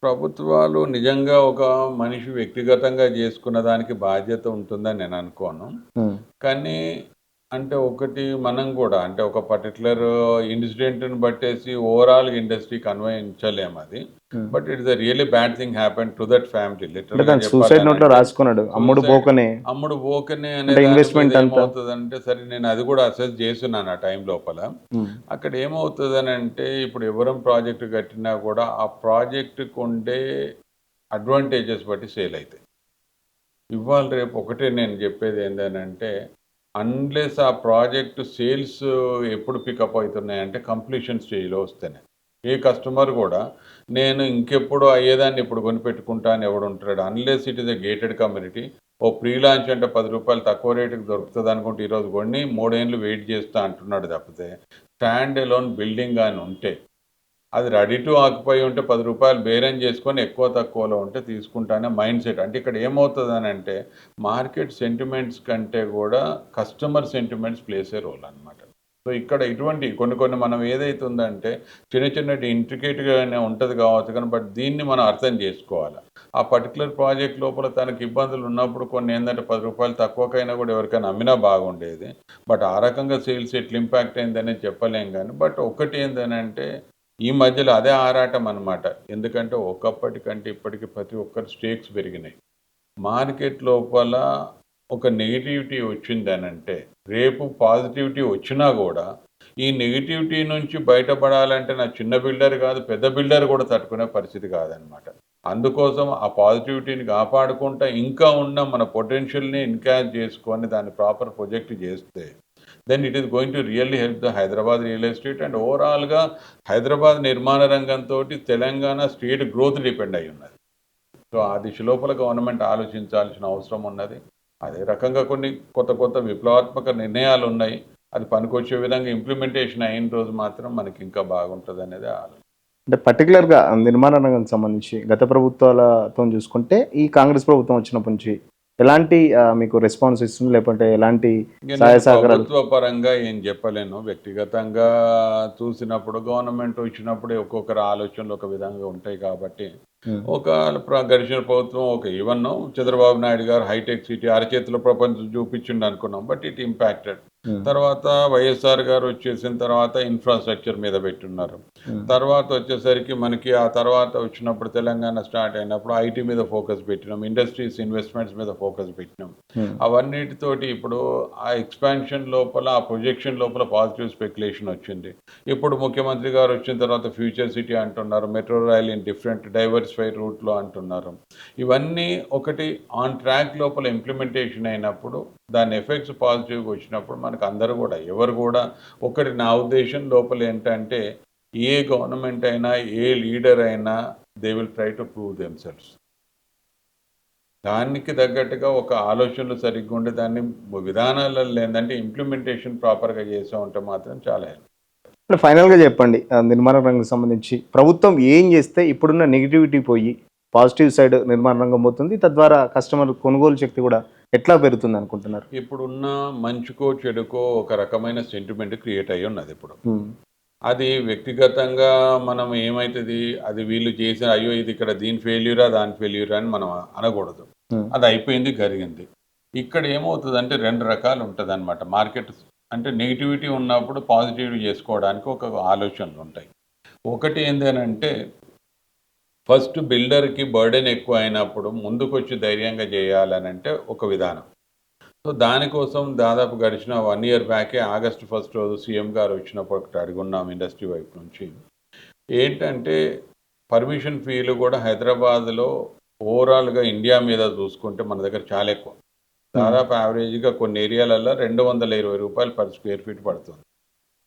ప్రభుత్వాలు నిజంగా ఒక మనిషి వ్యక్తిగతంగా చేసుకున్న దానికి బాధ్యత ఉంటుందని నేను అనుకోను. కానీ అంటే ఒకటి మనం కూడా అంటే ఒక పర్టికులర్ ఇన్సిడెంట్ని బట్టేసి ఓవరాల్ ఇండస్ట్రీకి అన్వయించలేము అది. But it is a really bad thing happen to that family. Suicide note లో రాసుకున్నాడు అమ్ముడు పోకనే అనే ఇన్వెస్ట్మెంట్ ఏమవుతుందంటే సరే నేను అది కూడా అసెస్ చేస్తున్నాను ఆ టైం లోపల. అక్కడ ఏమవుతుందని అంటే ఇప్పుడు ఎవరం ప్రాజెక్టు కట్టినా కూడా ఆ ప్రాజెక్టుకు ఉండే అడ్వాంటేజెస్ బట్టి సేల్ అవుతాయి. ఇవాళ రేపు ఒకటే నేను చెప్పేది ఏంటంటే అన్లెస్ ఆ ప్రాజెక్టు సేల్స్ ఎప్పుడు పికప్ అవుతున్నాయంటే కంప్లీషన్ స్టేజ్లో వస్తేనే. ఏ కస్టమర్ కూడా నేను ఇంకెప్పుడు అయ్యేదాన్ని ఇప్పుడు కొనిపెట్టుకుంటా అని ఎవడు ఉంటాడు. Unless it is a gated community. Pre launch అంటే 10 రూపాయలు తక్కువ రేటుకి దొరుకుతుంది అనుకుంటే ఈరోజు కొన్ని 3 ఏళ్ళు వెయిట్ చేస్తా అంటున్నాడు తప్పితే స్టాండ్ ఎలోన్ బిల్డింగ్ కానీ ఉంటే అది రెడీ టు ఆక్యుపై ఉంటే 10 రూపాయలు బేరం చేసుకొని ఎక్కువ తక్కువలో ఉంటే తీసుకుంటానే మైండ్ సెట్. అంటే ఇక్కడ ఏమవుతుందని అంటే మార్కెట్ సెంటిమెంట్స్ కంటే కూడా కస్టమర్ సెంటిమెంట్స్ ప్లేస్ ఏ రోల్ అనమాట. సో ఇక్కడ ఇటువంటి కొన్ని మనం ఏదైతే ఉందంటే చిన్న ఇంట్రికేట్గానే ఉంటుంది కావచ్చు కానీ బట్ దీన్ని మనం అర్థం చేసుకోవాలి. ఆ పర్టికులర్ ప్రాజెక్ట్ లోపల తనకి ఇబ్బందులు ఉన్నప్పుడు కొన్ని ఏంటంటే 10 రూపాయలు తక్కువకైనా కూడా ఎవరికైనా అమ్మినా బాగుండేది. బట్ ఆ రకంగా సేల్స్ ఎట్లా ఇంపాక్ట్ అయిందనే చెప్పలేం కానీ బట్ ఒకటి ఏంటంటే ఈ మధ్యలో అదే ఆరాటం అనమాట. ఎందుకంటే ఒకప్పటికంటే ఇప్పటికి ప్రతి ఒక్కరు స్టేక్స్ పెరిగినాయి. మార్కెట్ లోపల ఒక నెగిటివిటీ వచ్చిందనంటే రేపు పాజిటివిటీ వచ్చినా కూడా ఈ నెగిటివిటీ నుంచి బయటపడాలంటే నా చిన్న బిల్డర్ కాదు పెద్ద బిల్డర్ కూడా తట్టుకునే పరిస్థితి కాదనమాట. అందుకోసం ఆ పాజిటివిటీని కాపాడుకుంటా ఇంకా ఉన్న మన పొటెన్షియల్ని ఎన్కాష్ చేసుకొని దాన్ని ప్రాపర్ ప్రొజెక్ట్ చేస్తే then it is going to really help the Hyderabad real estate and ఓవరాల్గా హైదరాబాద్ నిర్మాణ రంగంతో తెలంగాణ స్టేట్ గ్రోత్ డిపెండ్ అయి ఉన్నది. సో ఆ దిశ లోపల గవర్నమెంట్ ఆలోచించాల్సిన అవసరం ఉన్నది. అదే రకంగా కొన్ని కొత్త విప్లవాత్మక నిర్ణయాలు ఉన్నాయి. అది పనికొచ్చే విధంగా ఇంప్లిమెంటేషన్ అయిన రోజు మాత్రం మనకి ఇంకా బాగుంటుంది అనేది ఆలోచన. అంటే పర్టికులర్గా నిర్మాణ రంగానికి సంబంధించి గత ప్రభుత్వాలతో చూసుకుంటే ఈ కాంగ్రెస్ ప్రభుత్వం వచ్చినప్పటి నుంచి ఎలాంటి మీకు రెస్పాన్స్ ఇస్తుంది లేకపోతే ఎలాంటి సహాయ సహకారాలు? ప్రభుత్వ పరంగా ఏం చెప్పలేను. వ్యక్తిగతంగా చూసినప్పుడు గవర్నమెంట్ వచ్చినప్పుడు ఒక్కొక్కరు ఆలోచనలు ఒక విధంగా ఉంటాయి కాబట్టి ఒక గడిచిన ప్రభుత్వం ఈవెన్ చంద్రబాబు నాయుడు గారు హైటెక్ సిటీ అరచేతిలో ప్రపంచం చూపించిండు అనుకున్నాం బట్ ఇట్ ఇంపాక్టెడ్. తర్వాత వైఎస్ఆర్ గారు వచ్చేసిన తర్వాత ఇన్ఫ్రాస్ట్రక్చర్ మీద పెట్టున్నారు. తర్వాత వచ్చేసరికి మనకి ఆ తర్వాత వచ్చినప్పుడు తెలంగాణ స్టార్ట్ అయినప్పుడు ఐటీ మీద ఫోకస్ పెట్టినాం, ఇండస్ట్రీస్ ఇన్వెస్ట్మెంట్స్ మీద ఫోకస్ పెట్టినాం. అవన్నిటితోటి ఇప్పుడు ఆ ఎక్స్పాన్షన్ లోపల ఆ ప్రొజెక్షన్ లోపల పాజిటివ్ స్పెక్యులేషన్ వచ్చింది. ఇప్పుడు ముఖ్యమంత్రి గారు వచ్చిన తర్వాత ఫ్యూచర్ సిటీ అంటున్నారు, metro rail in different diversified రూట్లో అంటున్నారు. ఇవన్నీ ఒకటి ఆన్ ట్రాక్ లోపల ఇంప్లిమెంటేషన్ అయినప్పుడు దాని ఎఫెక్ట్స్ పాజిటివ్గా వచ్చినప్పుడు మనకు అందరూ కూడా ఎవరు కూడా ఒకటి నా ఉద్దేశం లోపల ఏంటంటే ఏ గవర్నమెంట్ అయినా ఏ లీడర్ అయినా they will try to prove themselves. దానికి తగ్గట్టుగా ఒక ఆలోచనలు సరిగ్గా ఉండే దాన్ని విధానాలలో లేదంటే ఇంప్లిమెంటేషన్ ప్రాపర్గా చేసా ఉంటే మాత్రం చాలా help. ఇప్పుడు ఫైనల్గా చెప్పండి, నిర్మాణ రంగం సంబంధించి ప్రభుత్వం ఏం చేస్తే ఇప్పుడున్న నెగిటివిటీ పోయి పాజిటివ్ సైడ్ నిర్మాణ రంగం పోతుంది, తద్వారా కస్టమర్ కొనుగోలు శక్తి కూడా ఎట్లా పెరుగుతుంది అనుకుంటున్నారు? ఇప్పుడున్న మంచుకో చెడుకో ఒక రకమైన సెంటిమెంట్ క్రియేట్ అయ్యి ఉన్నది ఇప్పుడు. అది వ్యక్తిగతంగా మనం ఏమవుతుంది, అది వీళ్ళు చేసిన అయ్యో ఇది ఇక్కడ దీని ఫెయిల్యూరా దాని ఫెయిల్యూరా అని మనం అనకూడదు. అది అయిపోయింది జరిగింది. ఇక్కడ ఏమవుతుంది అంటే రెండు రకాలు ఉంటుంది అనమాట మార్కెట్. అంటే నెగిటివిటీ ఉన్నప్పుడు పాజిటివిటీ చేసుకోవడానికి ఒక ఆలోచనలు ఉంటాయి. ఒకటి ఏంటంటే ఫస్ట్ బిల్డర్కి బర్డెన్ ఎక్కువ అయినప్పుడు ముందుకు వచ్చి ధైర్యంగా చేయాలని అంటే ఒక విధానం. సో దానికోసం దాదాపు గడిచిన 1 year బ్యాకే ఆగస్టు 1st రోజు సీఎం గారు వచ్చినప్పుడు ఒకటి అడుగున్నాం ఇండస్ట్రీ వైపు నుంచి. ఏంటంటే పర్మిషన్ ఫీలు కూడా హైదరాబాద్లో ఓవరాల్గా ఇండియా మీద చూసుకుంటే మన దగ్గర చాలా ఎక్కువ. దాదాపు యావరేజ్గా కొన్ని ఏరియాలలో 220 రూపాయలు పర్ స్క్వేర్ ఫీట్ పడుతుంది.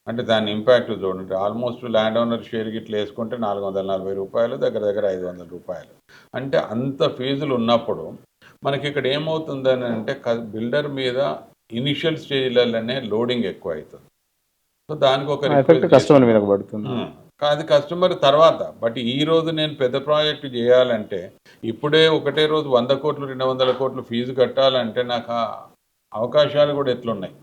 అంటే దాని ఇంపాక్ట్ చూడండి, ఆల్మోస్ట్ ల్యాండ్ ఓనర్ షేర్ గిట్లు వేసుకుంటే 440 రూపాయలు, దగ్గర దగ్గర 500 రూపాయలు. అంటే అంత ఫీజులు ఉన్నప్పుడు మనకి ఇక్కడ ఏమవుతుందని అంటే బిల్డర్ మీద ఇనిషియల్ స్టేజ్లలోనే లోడింగ్ ఎక్కువ అవుతుంది. సో దానికి ఒక కస్టమర్ మీద పడుతుంది. అది కస్టమర్ తర్వాత. బట్ ఈ రోజు నేను పెద్ద ప్రాజెక్టు చేయాలంటే ఇప్పుడే ఒకటే రోజు 100 కోట్లు 200 కోట్లు ఫీజు కట్టాలంటే నాకు అవకాశాలు కూడా ఎట్లున్నాయి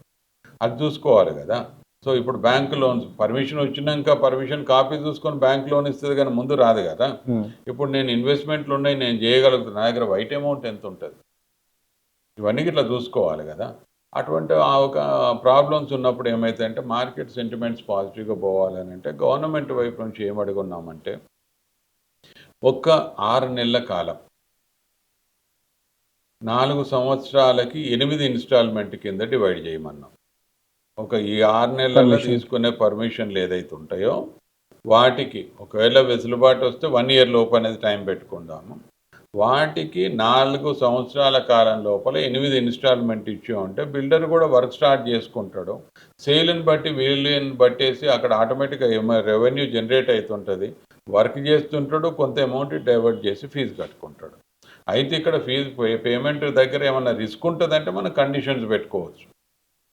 అది చూసుకోవాలి కదా. సో ఇప్పుడు బ్యాంక్ లోన్స్ పర్మిషన్ వచ్చినాక పర్మిషన్ కాపీ చూసుకొని బ్యాంక్ లోన్ ఇస్తుంది కానీ ముందు రాదు కదా. ఇప్పుడు నేను ఇన్వెస్ట్మెంట్లు ఉన్నాయి, నేను చేయగలుగుతాను, నా దగ్గర వైట్ అమౌంట్ ఎంత ఉంటుంది, ఇవన్నీ ఇట్లా చూసుకోవాలి కదా. అటువంటి ఒక ప్రాబ్లమ్స్ ఉన్నప్పుడు ఏమవుతాయంటే మార్కెట్ సెంటిమెంట్స్ పాజిటివ్గా పోవాలని అంటే గవర్నమెంట్ వైపు నుంచి ఏమడుగున్నామంటే ఒక్క 6 నెలల కాలం 4 సంవత్సరాలకి 8 ఇన్స్టాల్మెంట్ కింద డివైడ్ చేయమన్నాం. ఒక ఈ 6 నెలల్లో తీసుకునే పర్మిషన్లు ఏదైతే ఉంటాయో వాటికి ఒకవేళ వెసులుబాటు వస్తే 1 year లోపు అనేది టైం పెట్టుకుందాము. వాటికి 4 సంవత్సరాల కాలం లోపల 8 ఇన్స్టాల్మెంట్ ఇచ్చామంటే బిల్డర్ కూడా వర్క్ స్టార్ట్ చేసుకుంటాడు. సేల్ని బట్టి వీళ్ళని బట్టేసి అక్కడ ఆటోమేటిక్గా రెవెన్యూ జనరేట్ అవుతుంటుంది. వర్క్ చేస్తుంటాడు, కొంత అమౌంట్ డైవర్ట్ చేసి ఫీజు కట్టుకుంటాడు. అయితే ఇక్కడ ఫీజు పేమెంట్ దగ్గర ఏమన్నా రిస్క్ ఉంటుందంటే మనం కండిషన్స్ పెట్టుకోవచ్చు.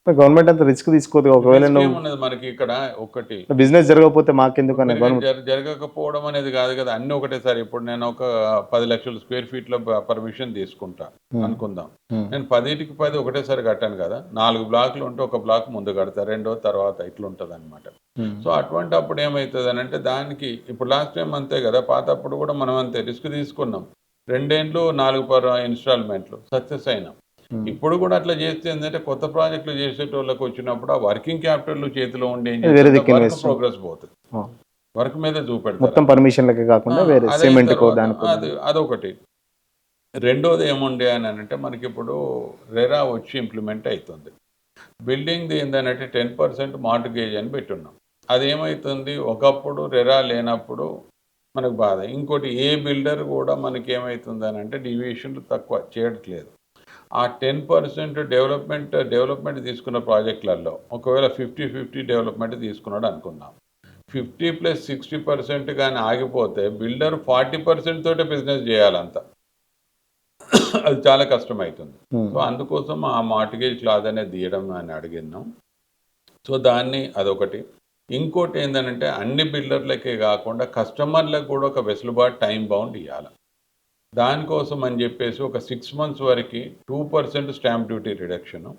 గవర్నమెంట్ అంత రిస్క్ తీసుకోదు. ఒకవేళ మనకి ఇక్కడ ఒకటి బిజినెస్ జరగకపోతే మాకెందుకు జరగకపోవడం అనేది కాదు కదా, అన్ని ఒకటేసారి. ఇప్పుడు నేను ఒక 10 లక్షల స్క్వేర్ ఫీట్ల పర్మిషన్ తీసుకుంటా అనుకుందాం, నేను 10కి 10 ఒకటేసారి కట్టాను కదా. 4 బ్లాక్లు ఉంటే ఒక బ్లాక్ ముందు కడతా, రెండో తర్వాత ఇట్లుంటుంది అనమాట. సో అటువంటి అప్పుడు ఏమవుతుంది అని అంటే దానికి ఇప్పుడు లాస్ట్ టైం అంతే కదా, పాతప్పుడు కూడా మనం అంతే రిస్క్ తీసుకున్నాం. 2 ఏళ్ళు 4 ఇన్స్టాల్మెంట్లు సక్సెస్ అయినాం. ఇప్పుడు కూడా అట్లా చేస్తే ఏంటంటే కొత్త ప్రాజెక్టులు చేసేటోళ్ళకి వచ్చినప్పుడు ఆ వర్కింగ్ క్యాపిటల్ చేతిలో ఉండే ప్రోగ్రెస్ పోతుంది, వర్క్ మీద చూపెడతారు. పర్మిషన్లకి కాకుండా అదొకటి. రెండోది ఏముండే అని అంటే మనకి ఇప్పుడు రెరా వచ్చి ఇంప్లిమెంట్ అవుతుంది. బిల్డింగ్ ఏంటంటే 10% మార్టిగేజ్ అని పెట్టున్నాం. అది ఏమవుతుంది, ఒకప్పుడు రెరా లేనప్పుడు మనకు బాధ. ఇంకోటి ఏ బిల్డర్ కూడా మనకి ఏమవుతుంది అని అంటే డీవియేషన్లు తక్కువ చేయట్లేదు. ఆ 10% డెవలప్మెంట్ తీసుకున్న ప్రాజెక్టులలో ఒకవేళ 50-50 డెవలప్మెంట్ తీసుకున్నాడు అనుకుందాం. 50+60% కానీ ఆగిపోతే బిల్డర్ 40% తోటే బిజినెస్ చేయాలంతా, అది చాలా కష్టమవుతుంది. సో అందుకోసం ఆ మార్టిగేజ్ క్లాజ్ అనేది తీయడం అని అడిగినాం. సో దాన్ని అదొకటి. ఇంకోటి ఏంటంటే అన్ని బిల్డర్లకే కాకుండా కస్టమర్లకు కూడా ఒక వెసులుబాటు టైం బౌండ్ ఇవ్వాలి. దానికోసం అని చెప్పేసి ఒక 6 months వరకు 2% స్టాంప్ డ్యూటీ రిడక్షను.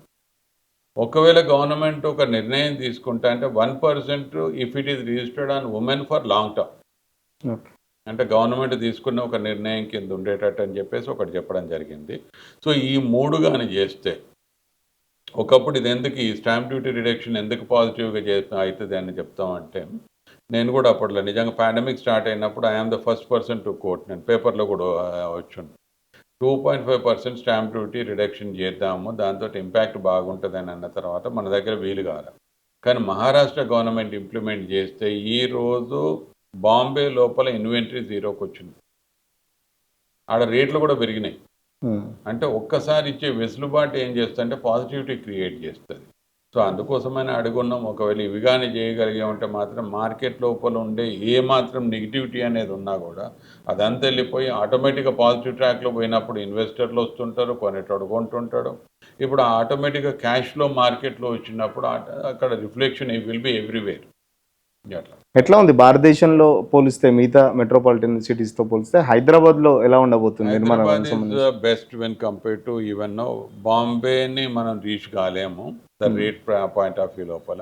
ఒకవేళ గవర్నమెంట్ ఒక నిర్ణయం తీసుకుంటా అంటే 1% if it is registered on women for long term. అంటే గవర్నమెంట్ తీసుకున్న ఒక నిర్ణయం కింద ఉండేటట్టు అని చెప్పేసి ఒకటి చెప్పడం జరిగింది. సో ఈ 3 కానీ చేస్తే ఒకప్పుడు ఇది ఎందుకు ఈ స్టాంప్ డ్యూటీ రిడక్షన్ ఎందుకు పాజిటివ్గా అవుతుంది అని చెప్తామంటే, నేను కూడా అప్పట్లో నిజంగా పాండమిక్ స్టార్ట్ అయినప్పుడు I'm the first person to court, నేను పేపర్లో కూడా వచ్చాను. 2.5% స్టాంప్ డ్యూటీ రిడక్షన్ చేద్దాము, దాంతో ఇంపాక్ట్ బాగుంటుందని అన్న తర్వాత మన దగ్గర వీలు కాదు. కానీ మహారాష్ట్ర గవర్నమెంట్ ఇంప్లిమెంట్ చేస్తే ఈరోజు బాంబే లోపల ఇన్వెంటరీ 0కి వచ్చింది. ఆడ రేట్లు కూడా పెరిగినాయి. అంటే ఒక్కసారి ఇచ్చే వెసులుబాటు ఏం చేస్తుందంటే పాజిటివిటీ క్రియేట్ చేస్తుంది. సో అందుకోసమని అడుగున్నాం, ఒకవేళ ఇవి కానీ చేయగలిగామంటే మాత్రం మార్కెట్ లోపల ఉండే ఏ మాత్రం నెగిటివిటీ అనేది ఉన్నా కూడా అదంతా వెళ్ళిపోయి ఆటోమేటిక్గా పాజిటివ్ ట్రాక్లో పోయినప్పుడు ఇన్వెస్టర్లు వస్తుంటారు, కొనేటోడు కొంటుంటాడు. ఇప్పుడు ఆటోమేటిక్గా క్యాష్ ఫ్లో మార్కెట్లో వచ్చినప్పుడు అక్కడ రిఫ్లెక్షన్ విల్ బి ఎవ్రీవేర్. అట్లా ఎట్లా ఉంది భారతదేశంలో పోలిస్తే మిగతా మెట్రోపాలిటన్ సిటీస్ తో పోలిస్తే హైదరాబాద్ లో ఎలా ఉండబోతుంది నిర్మాణం Hyderabad is best when compare to even బాంబేని మనం రీచ్ కాలేము the rate point of view లోపల,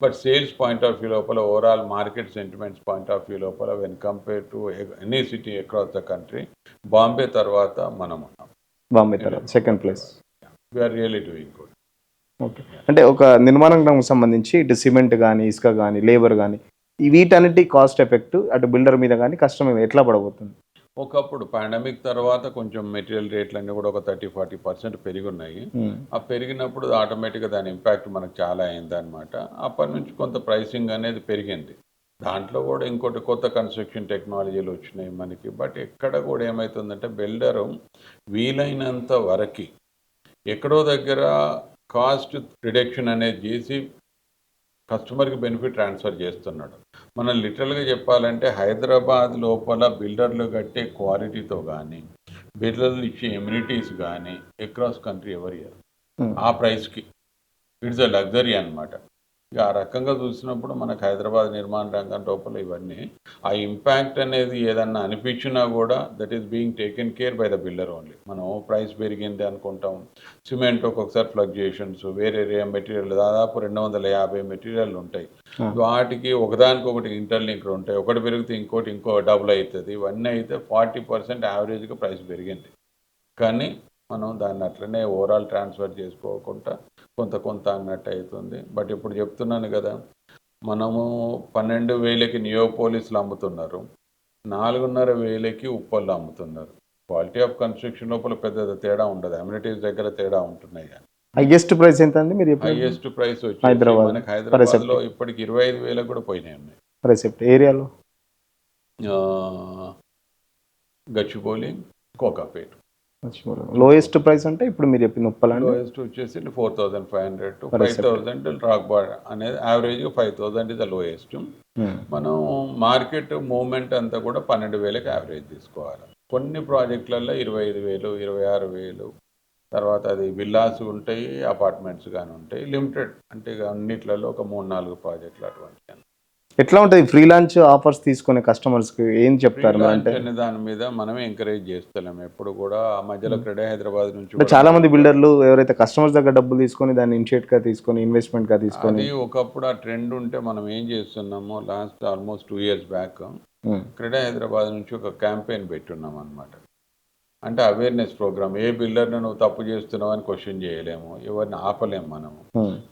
but sales point of view లోపల, overall market sentiments point of view లోపల when compare to any city across the country Bombay తర్వాత మనం ఉన్నాం. బాంబే తర్వాత second place. We're really doing good. Okay, అంటే ఒక నిర్మాణ రంగం సంబంధించి ఇటు సిమెంట్ కానీ ఇసుక కానీ లేబర్ కానీ వీటన్నిటి కాస్ట్ ఎఫెక్ట్ అటు బిల్డర్ మీద కానీ కష్టం మీద ఎట్లా పడబోతుంది? ఒకప్పుడు పాండమిక్ తర్వాత కొంచెం మెటీరియల్ రేట్లన్నీ కూడా ఒక 30-40% పెరిగున్నాయి. ఆ పెరిగినప్పుడు ఆటోమేటిక్గా దాని ఇంపాక్ట్ మనకు చాలా అయిందనమాట. అప్పటి నుంచి కొంత ప్రైసింగ్ అనేది పెరిగింది. దాంట్లో కూడా ఇంకోటి కొత్త కన్స్ట్రక్షన్ టెక్నాలజీలు వచ్చినాయి మనకి. బట్ ఎక్కడ కూడా ఏమవుతుందంటే బిల్డరు వీలైనంత వరకు ఎక్కడో దగ్గర కాస్ట్ రిడక్షన్ అనేది చేసి కస్టమర్కి బెనిఫిట్ ట్రాన్స్ఫర్ చేస్తున్నాడు. మనం లిటరల్గా చెప్పాలంటే హైదరాబాద్ లోపల బిల్డర్లు కట్టే క్వాలిటీతో కానీ బిల్డర్లు ఇచ్చే ఎమ్యూనిటీస్ కానీ అక్రాస్ కంట్రీ ఎవరి ఇయర్ ఆ ప్రైస్కి ఇట్స్ అ లగ్జరీ అనమాట. ఇక ఆ రకంగా చూసినప్పుడు మనకు హైదరాబాద్ నిర్మాణ రంగం లోపల ఇవన్నీ ఆ ఇంపాక్ట్ అనేది ఏదన్నా అనిపించినా కూడా that is being taken care bye the builder only. మనం ప్రైస్ పెరిగింది అనుకుంటాం, సిమెంట్ ఒక్కొక్కసారి ఫ్లక్చుయేషన్స్, వేరే మెటీరియల్ దాదాపు 250 మెటీరియల్ ఉంటాయి. వాటికి ఒకదానికొకటి ఇంటర్లింక్లు ఉంటాయి, ఒకటి పెరిగితే ఇంకో డబుల్ అవుతుంది. ఇవన్నీ అయితే 40% యావరేజ్గా ప్రైస్ పెరిగింది. కానీ మనం దాన్ని అట్లనే ఓవరాల్ ట్రాన్స్ఫర్ చేసుకోకుండా కొంత అన్నట్టు అవుతుంది. బట్ ఇప్పుడు చెప్తున్నాను కదా, మనము 12,000కి నియోపోలిస్లు అమ్ముతున్నారు, 4,500కి ఉప్పల్లో అమ్ముతున్నారు. క్వాలిటీ ఆఫ్ కన్స్ట్రక్షన్ లోపల పెద్ద తేడా ఉండదు, అమ్యూనిటీస్ దగ్గర తేడా ఉంటున్నాయి. హైయెస్ట్ ప్రైస్ ఎంత అండి మీరు? హైయెస్ట్ ప్రైస్ వచ్చి హైదరాబాద్ మనకి హైదరాబాద్లో ఇప్పటికి 25,000 కూడా పోయినాయి ఉన్నాయి. ప్రెసెప్ట్ ఏరియాలో గచ్చిబౌలి, కోకాపేట్. లోయెస్ట్ ప్రైస్ అంటే ఇప్పుడు మీరు చెప్పిన ఉప్పలండి లోయెస్ట్ వచ్చేసి 4,500 to 5,000 రాక్ బార్ అనేది యావరేజ్గా 5,000 ఇస్ ద లోయెస్ట్. మనం మార్కెట్ మూవ్మెంట్ అంతా కూడా 12,000కి యావరేజ్ తీసుకోవాలి. కొన్ని ప్రాజెక్టులలో 25,000, 26,000, తర్వాత అది విల్లాస్ ఉంటాయి, అపార్ట్మెంట్స్ కానీ ఉంటాయి, లిమిటెడ్ అంటే అన్నిట్లలో ఒక 3-4 ప్రాజెక్టులు అటువంటి. ఎట్లా ఉంటుంది ఫ్రీ లాంచ్ ఆఫర్స్ తీసుకునే కస్టమర్స్కి ఏం చెప్తారు? అంటే దాని మీద మనమే ఎంకరేజ్ చేస్తున్నాం ఎప్పుడు కూడా. ఆ మధ్యలో క్రెడే హైదరాబాద్ నుంచి చాలా మంది బిల్డర్లు ఎవరైతే కస్టమర్స్ దగ్గర డబ్బులు తీసుకొని దాన్ని ఇనిషియేట్గా తీసుకొని ఇన్వెస్ట్మెంట్గా తీసుకొని, అది ఒకప్పుడు ఆ ట్రెండ్ ఉంటే మనం ఏం చేస్తున్నామో last almost 2 years back CREDAI Hyderabad నుంచి ఒక క్యాంపెయిన్ పెట్టున్నాం అనమాట. అంటే అవేర్నెస్ ప్రోగ్రామ్. ఏ బిల్డర్ని నువ్వు తప్పు చేస్తున్నావు అని క్వశ్చన్ చేయలేము, ఎవరిని ఆపలేము మనము.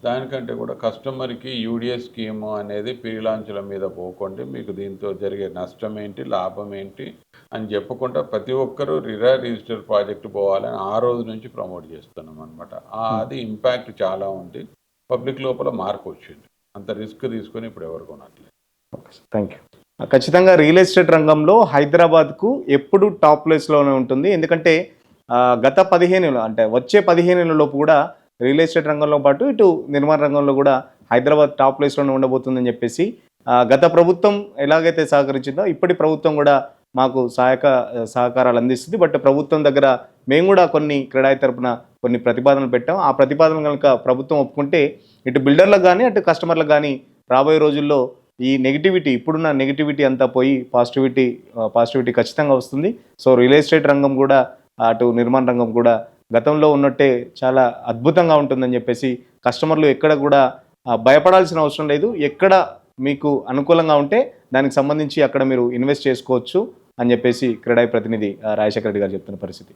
దానికంటే కూడా కస్టమర్కి యూడిఎస్ స్కీమ్ అనేది ప్రీలాంచ్ల మీద పోకుండా మీకు దీంతో జరిగే నష్టం ఏంటి, లాభం ఏంటి అని చెప్పకుండా ప్రతి ఒక్కరూ రిజిస్టర్ ప్రాజెక్ట్ పోవాలని ఆ రోజు నుంచి ప్రమోట్ చేస్తున్నాం అనమాట. అది ఇంపాక్ట్ చాలా ఉంది, పబ్లిక్ లోపల మార్పు వచ్చింది. అంత రిస్క్ తీసుకొని ఇప్పుడు ఎవరు కొనట్లేదు. Thank you. ఖచ్చితంగా రియల్ ఎస్టేట్ రంగంలో హైదరాబాద్కు ఎప్పుడు టాప్ ప్లేస్లోనే ఉంటుంది. ఎందుకంటే గత 15 అంటే వచ్చే 15 లోపు కూడా రియల్ ఎస్టేట్ రంగంలో పాటు ఇటు నిర్మాణ రంగంలో కూడా హైదరాబాద్ టాప్ ప్లేస్లోనే ఉండబోతుందని చెప్పేసి గత ప్రభుత్వం ఎలాగైతే సహకరించిందో ఇప్పటి ప్రభుత్వం కూడా మాకు సహకారాలు అందిస్తుంది. బట్ ప్రభుత్వం దగ్గర మేము కూడా కొన్ని క్రెడాయి తరపున కొన్ని ప్రతిపాదనలు పెట్టాం. ఆ ప్రతిపాదన కనుక ప్రభుత్వం ఒప్పుకుంటే ఇటు బిల్డర్లకు కానీ అటు కస్టమర్లకు కానీ రాబోయే రోజుల్లో ఈ నెగిటివిటీ, ఇప్పుడున్న నెగిటివిటీ అంతా పోయి పాజిటివిటీ ఖచ్చితంగా వస్తుంది. సో రియల్ ఎస్టేట్ రంగం కూడా అటు నిర్మాణ రంగం కూడా గతంలో ఉన్నట్టే చాలా అద్భుతంగా ఉంటుందని చెప్పేసి కస్టమర్లు ఎక్కడ కూడా భయపడాల్సిన అవసరం లేదు. ఎక్కడ మీకు అనుకూలంగా ఉంటే దానికి సంబంధించి అక్కడ మీరు ఇన్వెస్ట్ చేసుకోవచ్చు అని చెప్పేసి క్రెడాయి ప్రతినిధి రాజశేఖర రెడ్డి గారు చెప్తున్న పరిస్థితి.